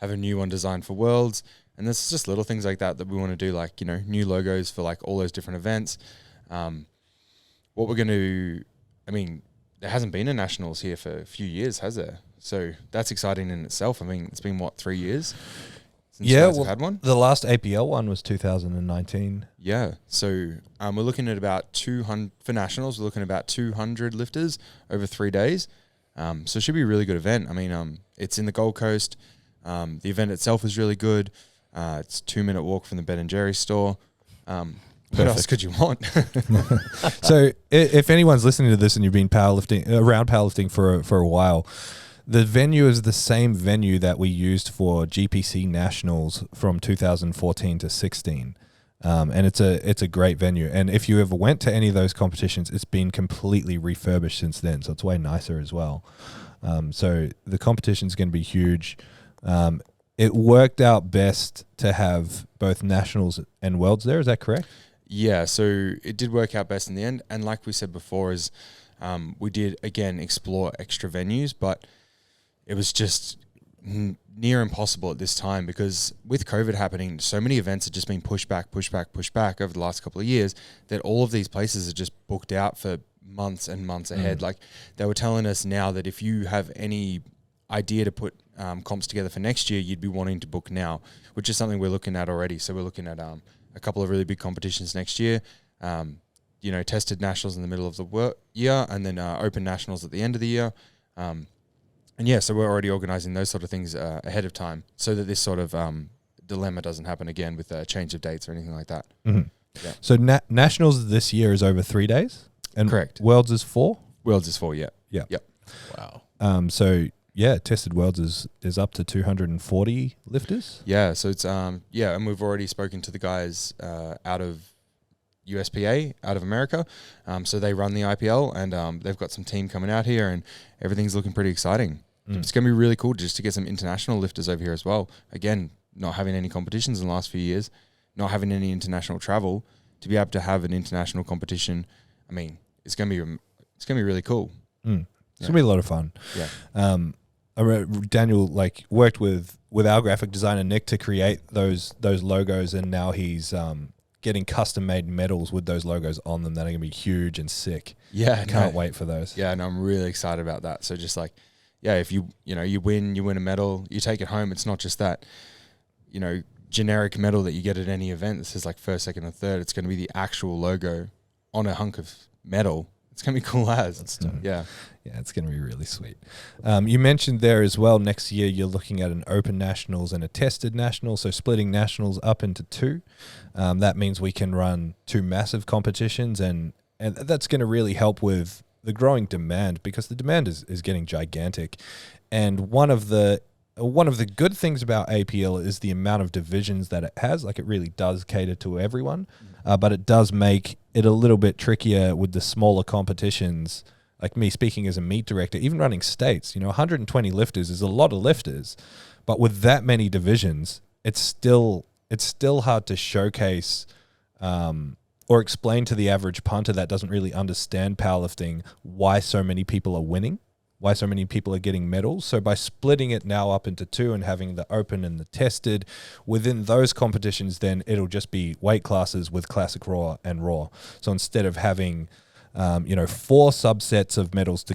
a new one designed for worlds, and there's just little things like that we want to do, like, you know, new logos for like all those different events. What we're going to, I mean, there hasn't been a nationals here for a few years, has there? So that's exciting in itself. I mean, it's been, what, 3 years since you guys have had one? The last APL one was 2019. Yeah. So we're looking at about 200, for nationals, we're looking at about 200 lifters over 3 days. So it should be a really good event. I mean, it's in the Gold Coast. The event itself is really good. It's a 2-minute walk from the Ben & Jerry's store. What else could you want? So if anyone's listening to this and you've been around powerlifting for a while, the venue is the same venue that we used for GPC Nationals from 2014 to 16. And it's a great venue. And if you ever went to any of those competitions, it's been completely refurbished since then. So it's way nicer as well. So the competition's going to be huge. It worked out best to have both nationals and worlds there. Is that correct? Yeah, so it did work out best in the end. And like we said before, is we did, again, explore extra venues, but it was just near impossible at this time because with COVID happening, so many events have just been pushed back over the last couple of years that all of these places are just booked out for months and months ahead. Like they were telling us now that if you have any idea to put comps together for next year, you'd be wanting to book now, which is something we're looking at already. So we're looking at a couple of really big competitions next year, you know, tested nationals in the middle of the year and then open nationals at the end of the year. And yeah, so we're already organizing those sort of things ahead of time so that this sort of dilemma doesn't happen again with a change of dates or anything like that. Mm-hmm. Yeah. So nationals this year is over 3 days? And correct. Worlds is 4? Worlds is 4, yeah. Yeah. Yep. Wow. So yeah, tested worlds is up to 240 lifters. Yeah, so it's yeah, and we've already spoken to the guys out of USPA, out of America. So they run the IPL, and they've got some team coming out here, and everything's looking pretty exciting. It's going to be really cool just to get some international lifters over here as well. Again, not having any competitions in the last few years, not having any international travel, to be able to have an international competition. I mean, it's going to be really cool. It's going to be a lot of fun. Yeah. Daniel worked with our graphic designer Nick to create those logos, and now he's getting custom made medals with those logos on them that are going to be huge and sick. Yeah, can't wait for those. Yeah, and I'm really excited about that. So just yeah, if you win a medal, you take it home. It's not just that, generic medal that you get at any event. This is like first, second, and third. It's going to be the actual logo on a hunk of metal. It's going to be cool as. Yeah. Yeah, it's going to be really sweet. You mentioned there as well, next year you're looking at an open nationals and a tested nationals, so splitting nationals up into 2. That means we can run 2 massive competitions, and that's going to really help with the growing demand, because the demand is getting gigantic. And one of the good things about APL is the amount of divisions that it has. Like, it really does cater to everyone, but it does make it a little bit trickier with the smaller competitions. Like me speaking as a meet director, even running states, 120 lifters is a lot of lifters, but with that many divisions, it's still hard to showcase or explain to the average punter that doesn't really understand powerlifting why so many people are winning, why so many people are getting medals. So by splitting it now up into 2 and having the open and the tested within those competitions, then it'll just be weight classes with classic raw and raw. So instead of having 4 subsets of medals to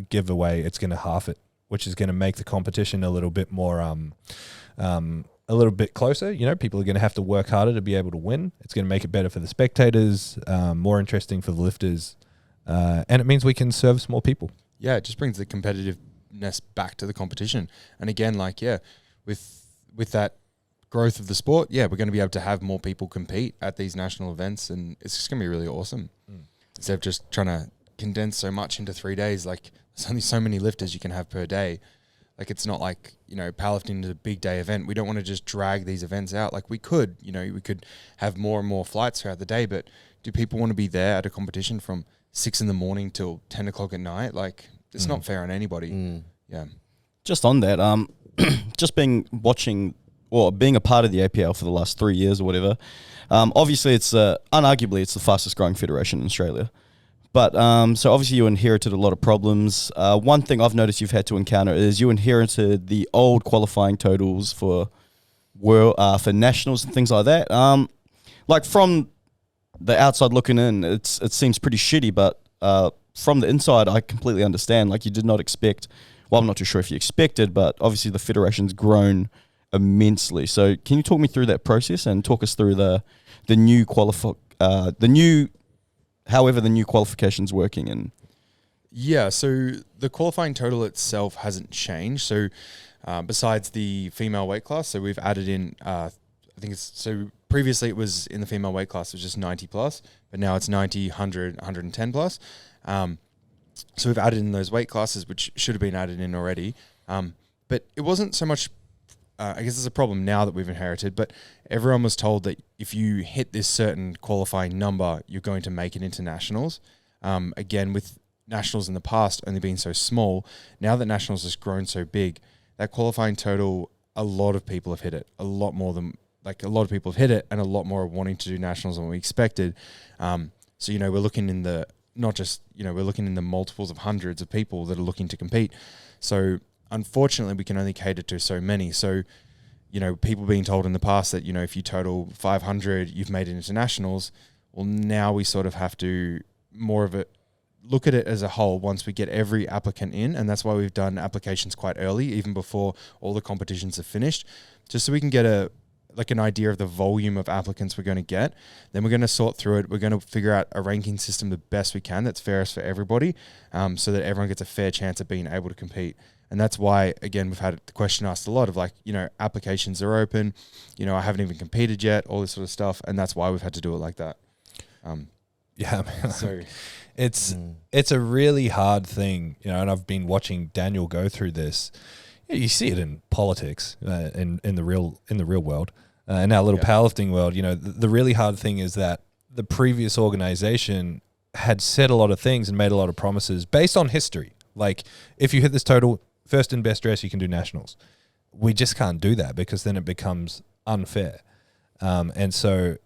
give away, it's going to half it, which is going to make the competition a little bit more, a little bit closer. People are going to have to work harder to be able to win. It's going to make it better for the spectators, more interesting for the lifters, and it means we can service more people. Yeah, it just brings the competitiveness back to the competition. And again, with that growth of the sport, we're going to be able to have more people compete at these national events, and it's just going to be really awesome. Instead of just trying to condense so much into 3 days, like there's only so many lifters you can have per day. Like it's not like, powerlifting is a big day event. We don't want to just drag these events out. Like we could have more and more flights throughout the day, but do people want to be there at a competition from 6 a.m. till 10 o'clock at night? Like it's not fair on anybody. Yeah. Just on that, just being a part of the APL for the last 3 years or whatever. Obviously, it's unarguably it's the fastest growing federation in Australia. But so obviously you inherited a lot of problems. One thing I've noticed you've had to encounter is you inherited the old qualifying totals for nationals and things like that. Like from the outside looking in, it seems pretty shitty. But from the inside, I completely understand. Like you did not expect. Well, I'm not too sure if you expected, but obviously the federation's grown immensely. So can you talk me through that process and talk us through the new however the new qualifications working? And so the qualifying total itself hasn't changed. So besides the female weight class, so we've added in previously it was in the female weight class, it was just 90 plus, but now it's 90, 100, 110 plus. So we've added in those weight classes, which should have been added in already. But it wasn't so much, I guess it's a problem now that we've inherited, but everyone was told that if you hit this certain qualifying number, you're going to make it into nationals. Again, with nationals in the past only being so small, now that nationals has grown so big, that qualifying total, a lot of people have hit it, a lot more than, like a lot of people have hit it, and a lot more are wanting to do nationals than we expected. So, we're looking in the, we're looking in the multiples of hundreds of people that are looking to compete. So unfortunately, we can only cater to so many. So, people being told in the past that, if you total 500, you've made it into nationals. Well, now we sort of have to look at it as a whole once we get every applicant in. And that's why we've done applications quite early, even before all the competitions are finished, just so we can get an idea of the volume of applicants we're going to get. Then we're going to sort through it. We're going to figure out a ranking system the best we can that's fairest for everybody, so that everyone gets a fair chance of being able to compete. And that's why, again, we've had the question asked a lot of applications are open, I haven't even competed yet, all this sort of stuff. And that's why we've had to do it like that. Yeah, man. So it's a really hard thing, and I've been watching Daniel go through this. You see it in politics, in the real world, in our little powerlifting world. The really hard thing is that the previous organization had said a lot of things and made a lot of promises based on history. Like, if you hit this total, first and best dress, you can do nationals. We just can't do that because then it becomes unfair. And so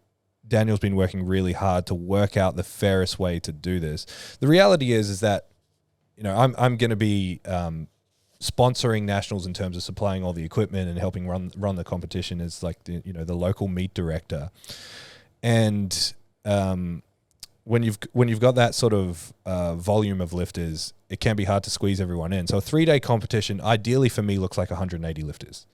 Daniel's been working really hard to work out the fairest way to do this. The reality is that, I'm going to be sponsoring nationals in terms of supplying all the equipment and helping run the competition as like the local meet director. And when you've got that sort of volume of lifters, it can be hard to squeeze everyone in. So a 3-day competition, ideally for me, looks like 180 lifters.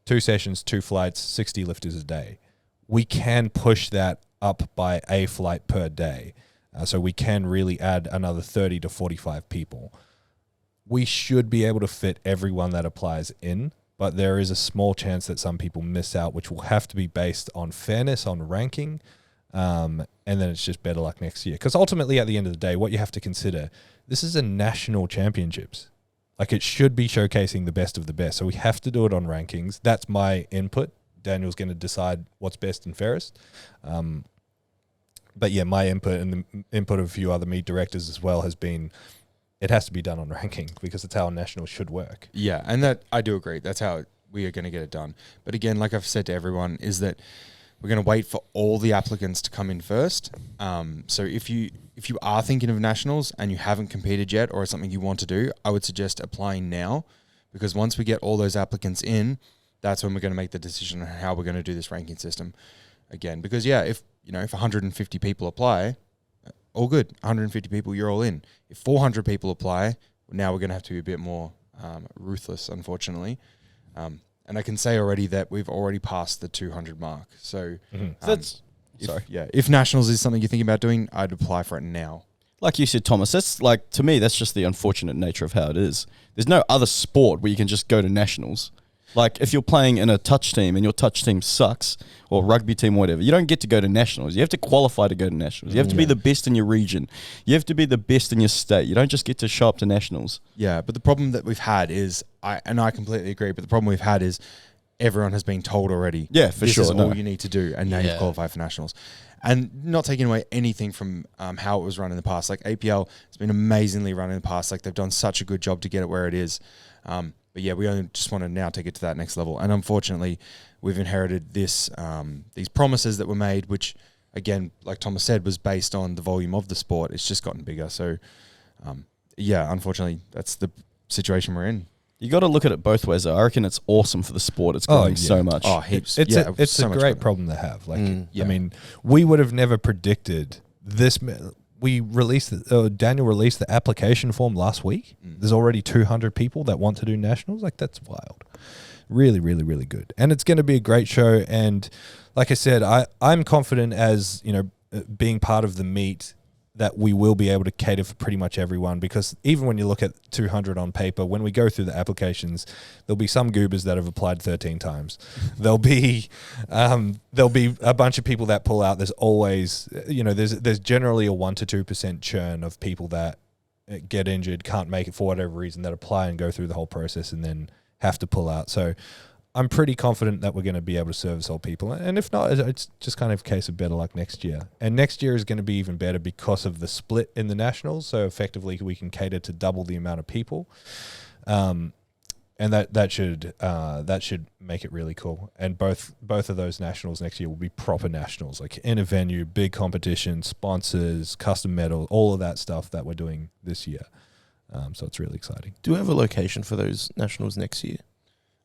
2 sessions, 2 flights, 60 lifters a day. We can push that up by a flight per day. So we can really add another 30 to 45 people. We should be able to fit everyone that applies in, but there is a small chance that some people miss out, which will have to be based on fairness, on ranking, and then it's just better luck next year. Because ultimately, at the end of the day, what you have to consider, this is a national championships. Like, it should be showcasing the best of the best. So we have to do it on rankings. That's my input. Daniel's going to decide what's best and fairest. But yeah, my input and the input of a few other meet directors as well has been, it has to be done on ranking because it's how nationals should work. Yeah, and that I do agree. That's how we are going to get it done. But again, like I've said to everyone, is that we're going to wait for all the applicants to come in first. So if you are thinking of nationals and you haven't competed yet, or it's something you want to do, I would suggest applying now, because once we get all those applicants in, that's when we're going to make the decision on how we're going to do this ranking system again. Because if 150 people apply, all good. 150 people, you're all in. If 400 people apply, now we're going to have to be a bit more ruthless, unfortunately. And I can say already that we've already passed the 200 mark. So, if nationals is something you're thinking about doing, I'd apply for it now. Like you said, Thomas, that's like, to me, that's just the unfortunate nature of how it is. There's no other sport where you can just go to nationals. Like if you're playing in a touch team and your touch team sucks, or rugby team, or whatever, you don't get to go to nationals. You have to qualify to go to nationals. You have to be the best in your region. You have to be the best in your state. You don't just get to show up to nationals. Yeah, but the problem that we've had is, I completely agree, but the problem we've had is everyone has been told already. Yeah, for sure. This is all you need to do, and now you've qualified for nationals. And not taking away anything from how it was run in the past. Like APL has been amazingly run in the past. Like they've done such a good job to get it where it is. But yeah, we only just want to now take it to that next level. And unfortunately, we've inherited this these promises that were made, which again, like Thomas said, was based on the volume of the sport. It's just gotten bigger. So yeah, unfortunately, that's the situation we're in. You got to look at it both ways. I reckon it's awesome for the sport. It's growing so much. Oh, heaps. It's so a much great better. problem to have. Like, I mean, we would have never predicted this. We released Daniel released the application form last week. There's already 200 people that want to do nationals. Like, that's wild. Really, really, really good. And it's going to be a great show. And like I said, I'm confident as, you know, being part of the meet that we will be able to cater for pretty much everyone, because even when you look at 200 on paper, when we go through the applications, there'll be some goobers that have applied 13 times. There'll be a bunch of people that pull out. There's always, you know, there's generally a 1 to 2% churn of people that get injured, can't make it for whatever reason, that apply and go through the whole process and then have to pull out. So I'm pretty confident that we're going to be able to service all people. And if not, it's just kind of a case of better luck next year. And next year is going to be even better because of the split in the nationals. So effectively, we can cater to double the amount of people. And that should make it really cool. And both of those nationals next year will be proper nationals, like in a venue, big competition, sponsors, custom medals, all of that stuff that we're doing this year. So it's really exciting. Do we have a location for those nationals next year?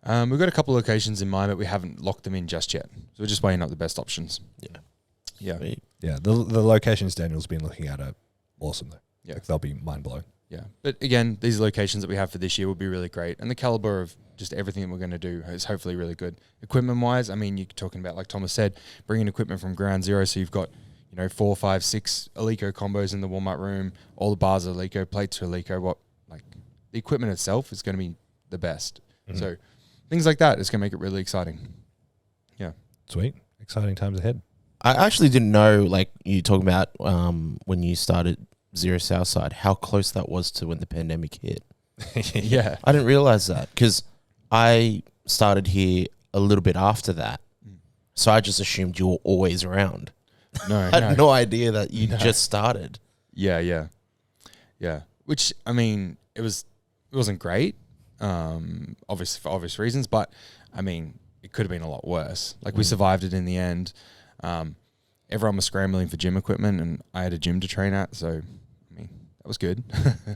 We've got a couple of locations in mind, but we haven't locked them in just yet. So we're just weighing up the best options. Yeah. Yeah, the locations Daniel's been looking at are awesome though. Yeah. Like, they'll be mind-blowing. Yeah. But again, these locations that we have for this year will be really great. And the caliber of just everything that we're going to do is hopefully really good. Equipment-wise, I mean, you're talking about, like Thomas said, bringing equipment from ground zero. So you've got, you know, 4, 5, 6 Alico combos in the warm-up room. All the bars are Alico, plates are Alico. The equipment itself is going to be the best. Mm-hmm. So things like that is going to make it really exciting. Yeah. Sweet. Exciting times ahead. I actually didn't know, like you talking about when you started ZeroW Southside, how close that was to when the pandemic hit. Yeah. I didn't realize that because I started here a little bit after that. So I just assumed you were always around. No, I had no idea that you just started. Yeah. Which, I mean, it wasn't great, obviously for obvious reasons, but I mean, it could have been a lot worse. Like we survived it in the end. Everyone was scrambling for gym equipment, and I had a gym to train at, so I mean, that was good.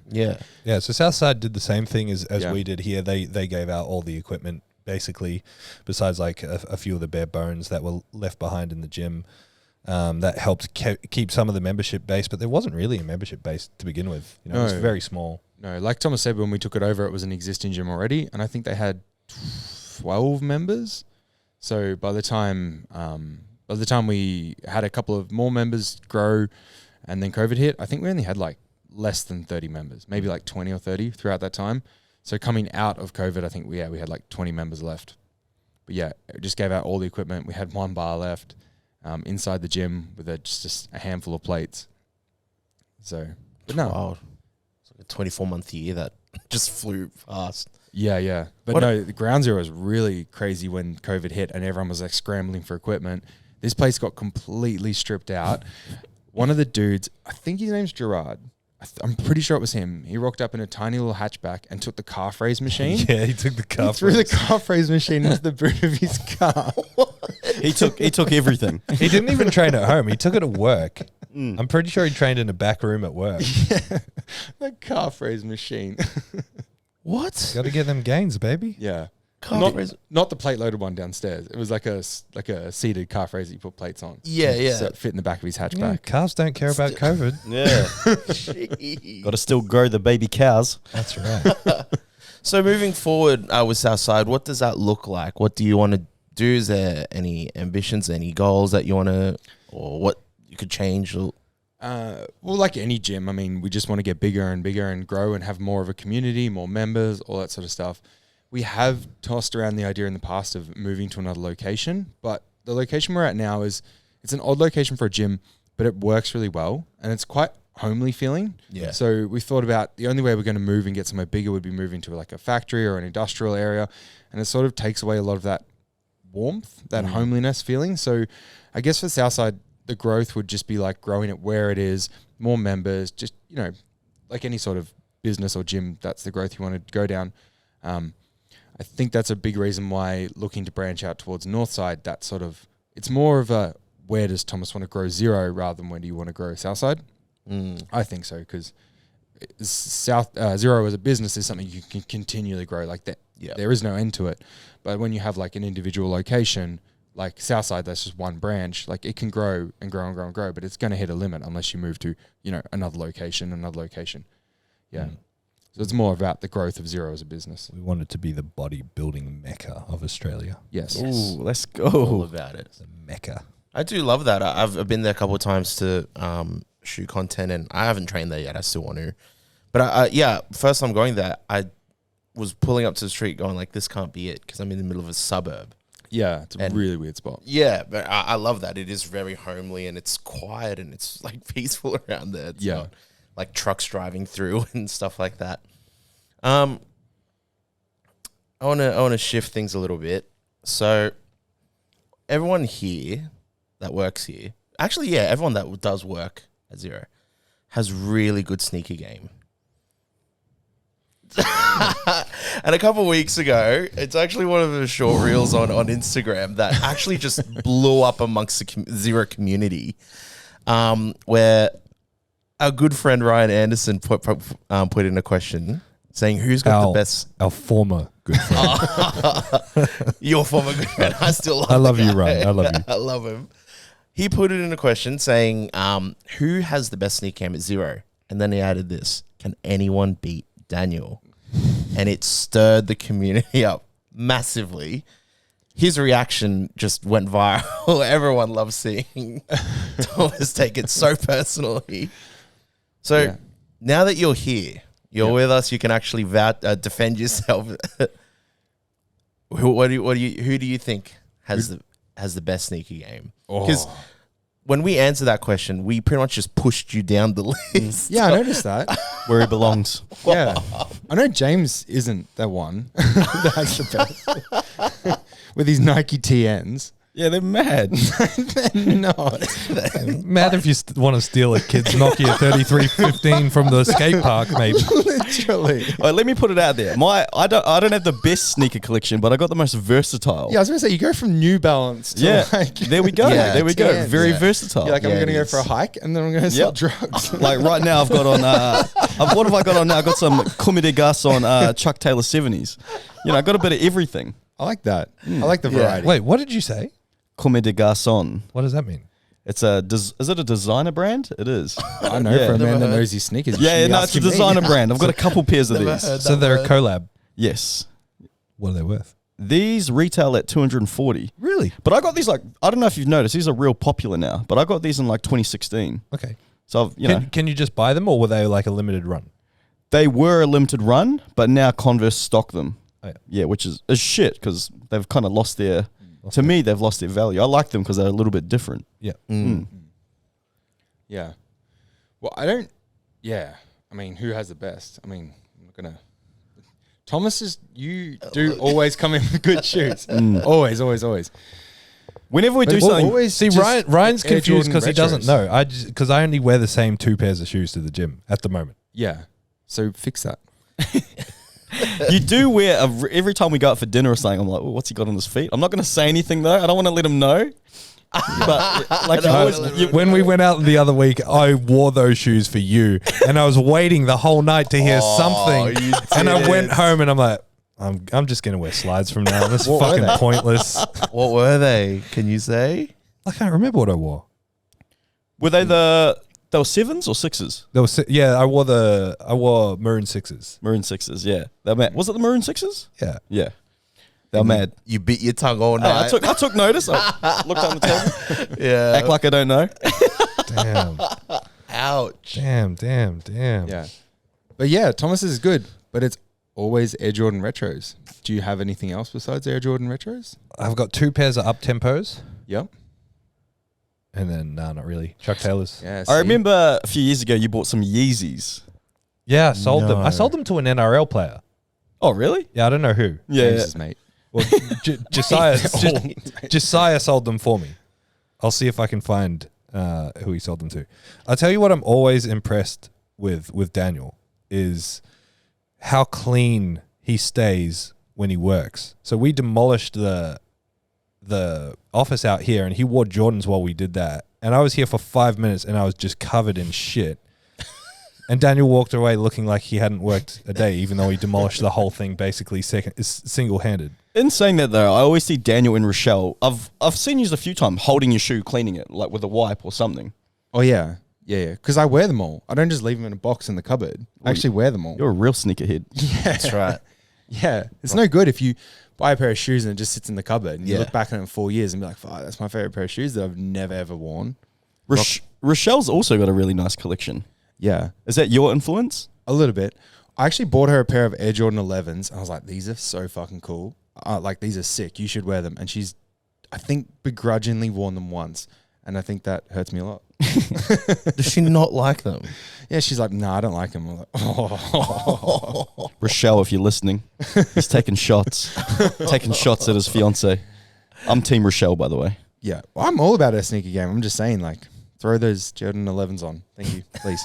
Yeah. So Southside did the same thing as we did here. They gave out all the equipment, basically, besides like a few of the bare bones that were left behind in the gym. That helped keep some of the membership base, but there wasn't really a membership base to begin with. You know, it was very small. No, like Thomas said, when we took it over, it was an existing gym already, and I think they had 12 members. So by the time we had a couple of more members grow, and then COVID hit, I think we only had like less than 30 members, maybe like 20 or 30 throughout that time. So coming out of COVID, I think we had like 20 members left. But yeah, it just gave out all the equipment. We had one bar left inside the gym with just a handful of plates. So, but no. Wow. It's like a 24-month year that just flew fast. Yeah. But the ground zero was really crazy when COVID hit and everyone was like scrambling for equipment. This place got completely stripped out. One of the dudes, I think his name's Gerard. I'm pretty sure it was him. He rocked up in a tiny little hatchback and took the calf raise machine. Yeah, he took the calf He threw the calf raise machine into the boot of his car. He took everything. He didn't even train at home. He took it at work. I'm pretty sure he trained in a back room at work. Yeah, the calf raise machine. What? Got to get them gains, baby. Yeah. Calf raise? Not the plate loaded one downstairs. It was like a seated calf raise that you put plates on. Yeah. So it fit in the back of his Yeah, hatchback. calves don't care about COVID. Yeah. Got to still grow the baby cows. That's right. So moving forward with Southside, what does that look like? What do you want to do? Is there any ambitions, any goals that you want to, or what you could change? Well, like any gym, I mean, we just want to get bigger and bigger and grow and have more of a community, more members, all that sort of stuff. we have tossed around the idea in the past of moving to another location, but the location we're at now it's an odd location for a gym, but it works really well and it's quite homely feeling. Yeah. So we thought about the only way we're going to move and get somewhere bigger would be moving to like a factory or an industrial area. And it sort of takes away a lot of that warmth, that homeliness feeling. So I guess for Southside, the growth would just be like growing it where it is, more members, just, you know, like any sort of business or gym, that's the growth you want to go down. I think that's a big reason why looking to branch out towards Northside, that sort of, it's more of a, where does Thomas want to grow Zero rather than where do you want to grow Southside? I think so, because Zero as a business is something you can continually grow like that. Yeah. There is no end to it. But when you have like an individual location, like Southside, that's just one branch, like it can grow and grow and grow and grow, but it's going to hit a limit unless you move to, you know, another location. Yeah. So it's more about the growth of Zero as a business. We want it to be the bodybuilding mecca of Australia. Yes. Ooh, let's go. All about it. It's a mecca. I do love that. I've been there a couple of times to shoot content, and I haven't trained there yet. I still want to. But yeah, first time going there, I was pulling up to the street going like, this can't be it, because I'm in the middle of a suburb. Yeah, it's a really weird spot. Yeah, but I love that. It is very homely, and it's quiet, and it's like peaceful around there. It's not like trucks driving through and stuff like that. I want to shift things a little bit. So everyone here that works here, actually, yeah, everyone that does work at Zero has really good sneaker game. And a couple of weeks ago, it's actually one of the short reels on Instagram that actually just blew up amongst the Zero community, where our good friend Ryan Anderson put in a question saying, who's got the best... Our former good friend. Your former good friend. I still love I love you, Ryan. I love you. I love him. He put it in a question saying, who has the best sneak cam at Zero? And then he added this, can anyone beat Daniel? And it stirred the community up massively. His reaction just went viral. Everyone loves seeing Thomas take it so personally. So now that you're here, you're with us, you can actually defend yourself. Who do you think has the best sneaker game? Because when we answer that question, we pretty much just pushed you down the list. Yeah, I noticed that. Where he belongs. Yeah. I know James isn't the one that's the best. With his Nike TNs. Yeah, they're mad. They're not. Mad if you want to steal a kid's Nokia 3315 from the skate park, maybe. Literally. All right, let me put it out there. I don't have the best sneaker collection, but I got the most versatile. Yeah, I was going to say, you go from New Balance to like... There we go. Yeah, there we go. TNs. Very versatile. You're like, I'm going to go for a hike and then I'm going to sell drugs. Like right now I've got on, what have I got on now? I've got some Comme des Garçons Chuck Taylor 70s. You know, I got a bit of everything. I like that. I like the variety. Wait, what did you say? Comme des Garçons. What does that mean? It's is it a designer brand? It is. I know for a man that knows his sneakers. No, it's a designer brand. I've got a couple pairs of these. So they're a collab. Yes. What are they worth? These retail at $240. Really? But I got these I don't know if you've noticed, these are real popular now. But I got these in 2016. Okay. So can you just buy them, or were they like a limited run? They were a limited run, but now Converse stock them. Oh, yeah, which is shit because they've kind of lost their. To me, they've lost their value. I like them because they're a little bit different. Yeah. Yeah. Well, I don't... Yeah. I mean, who has the best? I mean, I'm not going to... Thomas you do always come in with good shoes. Always. Whenever we do something... See, Ryan's confused because he doesn't know. Because I only wear the same 2 pairs of shoes to the gym at the moment. Yeah. So fix that. You do wear every time we go out for dinner or something. I'm like, what's he got on his feet? I'm not going to say anything though. I don't want to let him know. But like when we went out the other week, I wore those shoes for you, and I was waiting the whole night to hear something. And I went home and I'm like, I'm just going to wear slides from now. This is fucking pointless. What were they? Can you say? I can't remember what I wore. Were they they were 7s or 6s? There was I wore maroon 6s. Maroon 6s, yeah. They were mad. Was it the maroon 6s? Yeah. Yeah. They were mad. You bit your tongue all night. I took notice. I looked on the table. Yeah. Act like I don't know. Damn. Ouch. Damn. Yeah. But yeah, Thomas is good, but it's always Air Jordan Retros. Do you have anything else besides Air Jordan Retros? I've got 2 pairs of up tempos, Yep. and then not really. Chuck Taylors. Yeah. I remember a few years ago you bought some Yeezys. Yeah, I sold them. I No. sold them to an NRL player. Oh, really? Yeah, I don't know who. Yeah. Jesus, mate. Well, Josiah sold them for me. I'll see if I can find who he sold them to. I'll tell you what I'm always impressed with Daniel is how clean he stays when he works. So we demolished the office out here, and he wore Jordans while we did that. And I was here for 5 minutes, and I was just covered in shit. And Daniel walked away looking like he hadn't worked a day, even though he demolished the whole thing basically single-handed. In saying that though, I always see Daniel and Rochelle. I've seen you a few times holding your shoe, cleaning it, like with a wipe or something. Oh, yeah. Yeah. Because I wear them all. I don't just leave them in a box in the cupboard. I actually wear them all. You're a real sneakerhead. Yeah. That's right. Yeah. It's no good if you buy a pair of shoes and it just sits in the cupboard and you Yeah. look back on it in 4 years and be like, fuck, that's my favorite pair of shoes that I've never, ever worn. Rochelle's also got a really nice collection. Yeah. Is that your influence? A little bit. I actually bought her a pair of Air Jordan 11s, and I was like, these are so fucking cool. Like, these are sick. You should wear them. And she's, I think, begrudgingly worn them once, and I think that hurts me a lot. Does she not like them? Yeah, she's like, nah, I don't like them. I'm like, oh. Rochelle, if you're listening, he's taking shots. Taking shots at his fiance. I'm Team Rochelle, by the way. Yeah. Well, I'm all about her sneaker game. I'm just saying, like, throw those Jordan 11s on. Thank you, please.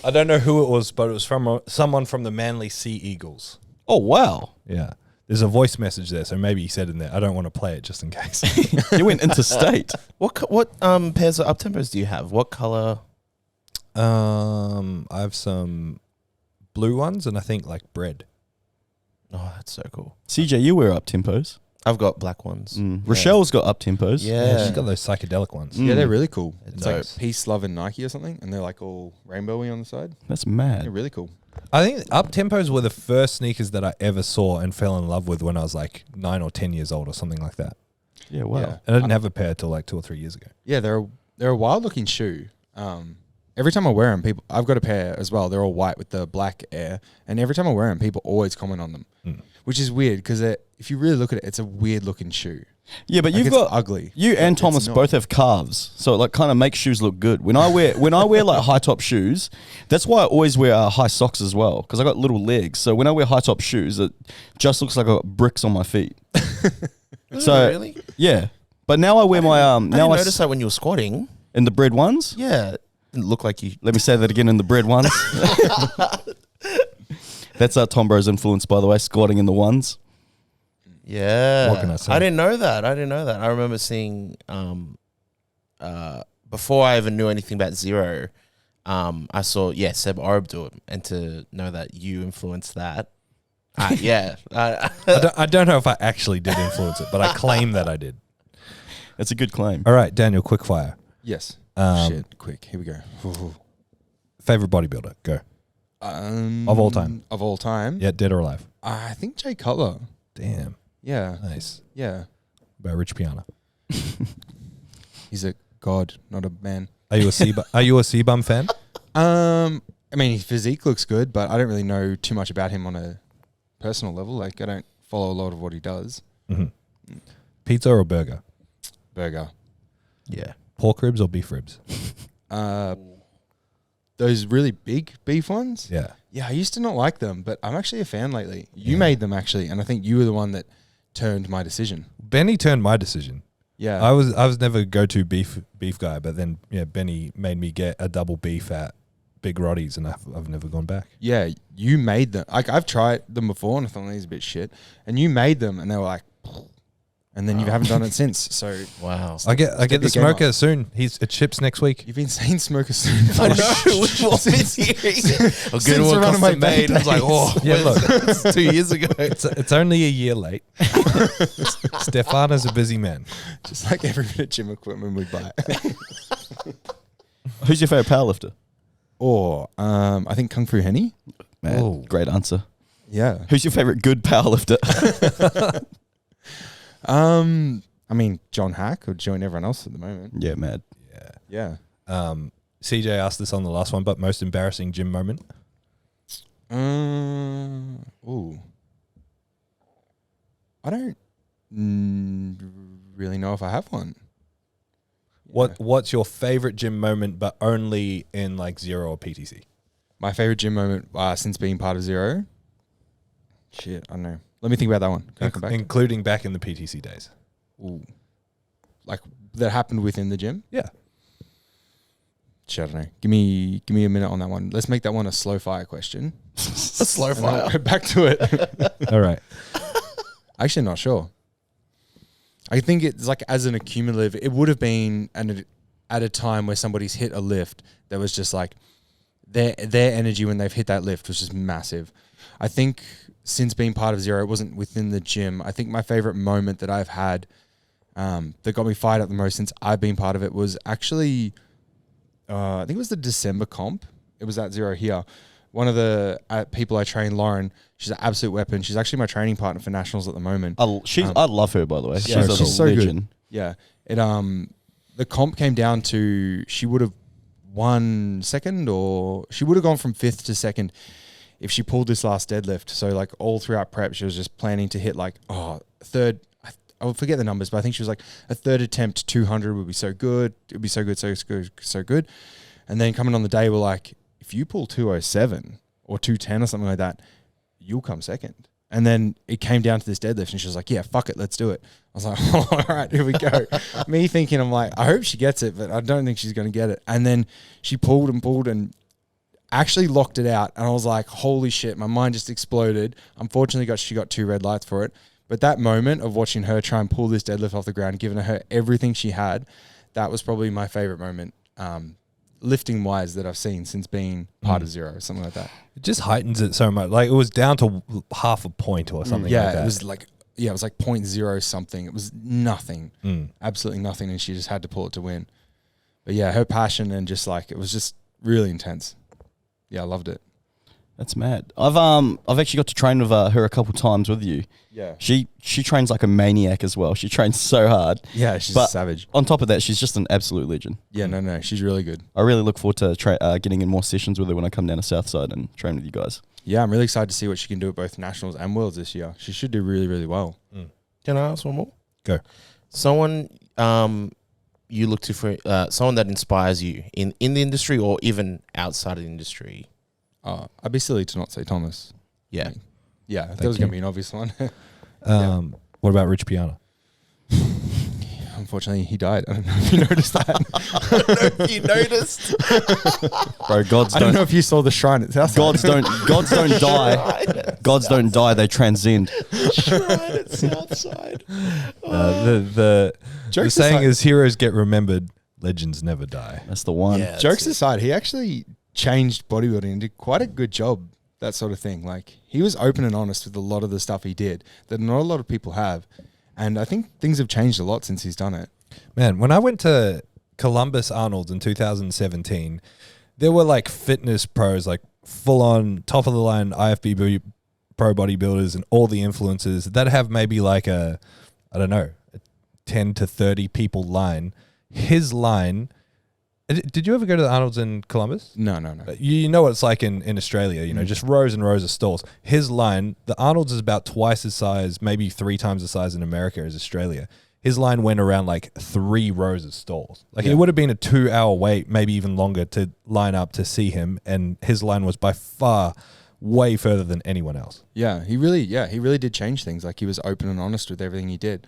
I don't know who it was, but it was from someone from the Manly Sea Eagles. Oh, wow. Yeah. There's a voice message there, so maybe he said in there. I don't want to play it just in case. You went interstate. What pairs of up tempos do you have? What color? I have some blue ones and I think like bread. Oh, that's so cool. CJ, you wear up tempos. I've got black ones. Rochelle's got up tempos. Yeah. She's got those psychedelic ones. Yeah, they're really cool. It's It's like nice. Peace, Love, and Nike or something, and they're like all rainbowy on the side. That's mad. They're really cool. I think up tempos were the first sneakers that I ever saw and fell in love with when I was like 9 or 10 years old or something like that. Yeah, wow. Yeah. And I didn't have a pair till like 2 or 3 years ago. Yeah, they're a wild looking shoe. Every time I wear them, I've got a pair as well. They're all white with the black Air, and every time I wear them, people always comment on them, which is weird because if you really look at it, it's a weird looking shoe. Yeah, but Like, you've it's got ugly. You and It's Thomas not. both have calves, so it like kind of makes shoes look good. When I wear like high top shoes, that's why I always wear high socks as well because I got little legs. So when I wear high top shoes, it just looks like I got bricks on my feet. So Really? yeah, but now I wear my I didn't now notice that when you were squatting. in the bread ones. Yeah. It didn't look like you. Let me say that again in the bread ones. That's Tom Bro's influence, by the way, squatting in the ones. Yeah. What can I say? I didn't know that. I remember seeing before I even knew anything about Zero, I saw Seb Orb do it, and to know that you influenced that. Yeah. I don't know if I actually did influence it, but I claim that I did. That's a good claim. All right, Daniel, quick fire. Yes. Shit, quick. Here we go. Favorite bodybuilder, go. Of all time. Of all time? Yeah, dead or alive. I think Jay Cutler. Damn, Yeah. nice. Yeah. About Rich Piana. He's a god, not a man. Are you a C-Bum fan? I mean, his physique looks good, but I don't really know too much about him on a personal level. Like, I don't follow a lot of what he does. Mm-hmm. Pizza or burger? Burger. Yeah. Pork ribs or beef ribs? Those really big beef ones? Yeah. Yeah, I used to not like them, but I'm actually a fan lately. You made them, actually, and I think you were the one that turned my decision. Benny turned my decision. Yeah. I was never go-to beef guy, but then Benny made me get a double beef at Big Roddy's, and I've never gone back. Yeah, you made them. Like, I've tried them before, and I thought these are a bit shit. And you made them, and they were like... And then you haven't done it since. So Wow. I get the your game smoker up. soon. It ships next week. you've been saying smoker soon. I know. A good Since one around cost my a made. I was like, oh, Yeah, look. it's 2 years ago. It's only a year late. Stefano's a busy man. Just like every bit of gym equipment we buy. Who's your favorite powerlifter? Or I think Kung Fu Henny. Man, Whoa. great answer. Yeah. Who's your favorite good powerlifter? I mean, John Hack would join everyone else at the moment. Yeah, mad. Yeah. CJ asked this on the last one, but most embarrassing gym moment? Ooh. I don't really know if I have one. What's your favorite gym moment, but only in like Zero or PTC? My favorite gym moment since being part of Zero? Shit, I don't know. Let me think about that one. Can I come back? Including back in the PTC days. Ooh. Like that happened within the gym? Yeah. Shit, I don't know. Give me a minute on that one. Let's make that one a slow fire question. A slow And I'll fire. go back to it. All right. Actually, not sure. I think it's like as an accumulative, it would have been at a time where somebody's hit a lift that was just like their energy when they've hit that lift was just massive. I think since being part of Zero, it wasn't within the gym. I think my favorite moment that I've had that got me fired up the most since I've been part of it was actually, I think it was the December comp. It was at Zero here. One of the people I train, Lauren, she's an absolute weapon. She's actually my training partner for nationals at the moment. I love her, by the way. Yeah, She's a she's so legend. good. Yeah. It the comp came down to she would have won second, or she would have gone from 5th to 2nd if she pulled this last deadlift. So like all throughout prep, she was just planning to hit like third. I will forget the numbers, but I think she was like a third attempt 200 would be so good. It would be so good, so good. And then coming on the day, we're like, if you pull 207 or 210 or something like that, you'll come second. And then it came down to this deadlift, and she was like, yeah, fuck it, let's do it. I was like, oh, all right, here we go. Me thinking, I'm like, I hope she gets it, but I don't think she's going to get it. And then she pulled and actually locked it out. And I was like, holy shit, my mind just exploded. Unfortunately, she got 2 red lights for it. But that moment of watching her try and pull this deadlift off the ground, giving her everything she had, that was probably my favorite moment, lifting wise, that I've seen since being part of Zero, or something like that. It just heightens it so much. Like it was down to half a point or something. Yeah, like that. it was like 0.0 something. It was nothing, absolutely nothing, and she just had to pull it to win. But yeah, her passion and just like it was just really intense. Yeah, I loved it. That's mad. I've actually got to train with her a couple times with you. Yeah, She trains like a maniac as well. She trains so hard. yeah, she's But a savage. on top of that, she's just an absolute legend. Yeah, no, she's really good. I really look forward to getting in more sessions with her when I come down to Southside and train with you guys. Yeah, I'm really excited to see what she can do at both nationals and worlds this year. She should do really, really well. Can I ask one more? Go. Someone you look to for someone that inspires you in the industry or even outside of the industry. I'd be silly to not say Thomas. Yeah. Yeah, that was going to be an obvious one. What about Rich Piana? Unfortunately, he died. I don't know if you noticed that. You noticed? Bro, gods I don't know don't if you saw the shrine at Southside. gods don't die. Gods don't die, they transcend. Shrine at Southside. The Jokes saying aside- is heroes get remembered, legends never die. That's the one. Yeah. Jokes aside, he actually changed bodybuilding and did quite a good job, that sort of thing. Like, he was open and honest with a lot of the stuff he did that not a lot of people have. And I think things have changed a lot since he's done it. Man, when I went to Columbus Arnold's in 2017, there were like fitness pros, like full on top of the line IFBB pro bodybuilders and all the influencers that have maybe like a 10 to 30 people line. His line, did you ever go to the Arnold's in Columbus? No. You know what it's like in Australia, you know, just rows and rows of stalls. His line, the Arnold's is about twice the size, maybe 3 times the size in America as Australia. His line went around like 3 rows of stalls. Like it would have been a 2-hour wait, maybe even longer to line up to see him. And his line was by far way further than anyone else. Yeah, he really did change things. Like, he was open and honest with everything he did,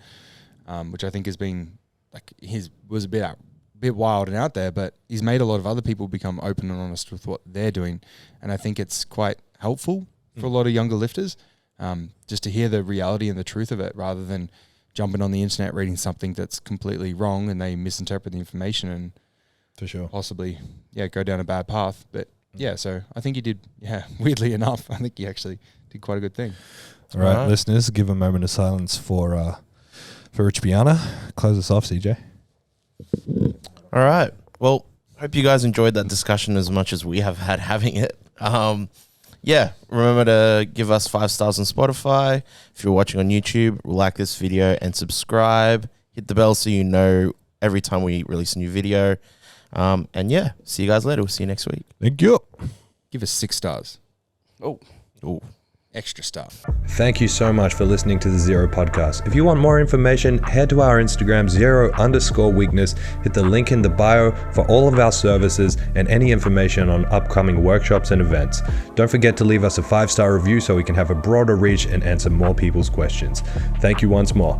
which I think has been like was a bit wild and out there, but he's made a lot of other people become open and honest with what they're doing, and I think it's quite helpful for a lot of younger lifters, just to hear the reality and the truth of it, rather than jumping on the internet reading something that's completely wrong and they misinterpret the information and For sure. possibly go down a bad path. But so I think he did, weirdly enough, I think he actually did quite a good thing. All right, Alright. listeners, give a moment of silence for Rich Piana. Close us off, CJ. All right. Well, hope you guys enjoyed that discussion as much as we have had having it. Remember to give us 5 stars on Spotify. If you're watching on YouTube, like this video and subscribe. Hit the bell so you know every time we release a new video. See you guys later. We'll see you next week. Thank you. Give us 6 stars. Oh. Extra stuff. Thank you so much for listening to the Zero Podcast. If you want more information, head to our Instagram, Zero_weakness. Hit the link in the bio for all of our services and any information on upcoming workshops and events. Don't forget to leave us a 5-star review so we can have a broader reach and answer more people's questions. Thank you once more.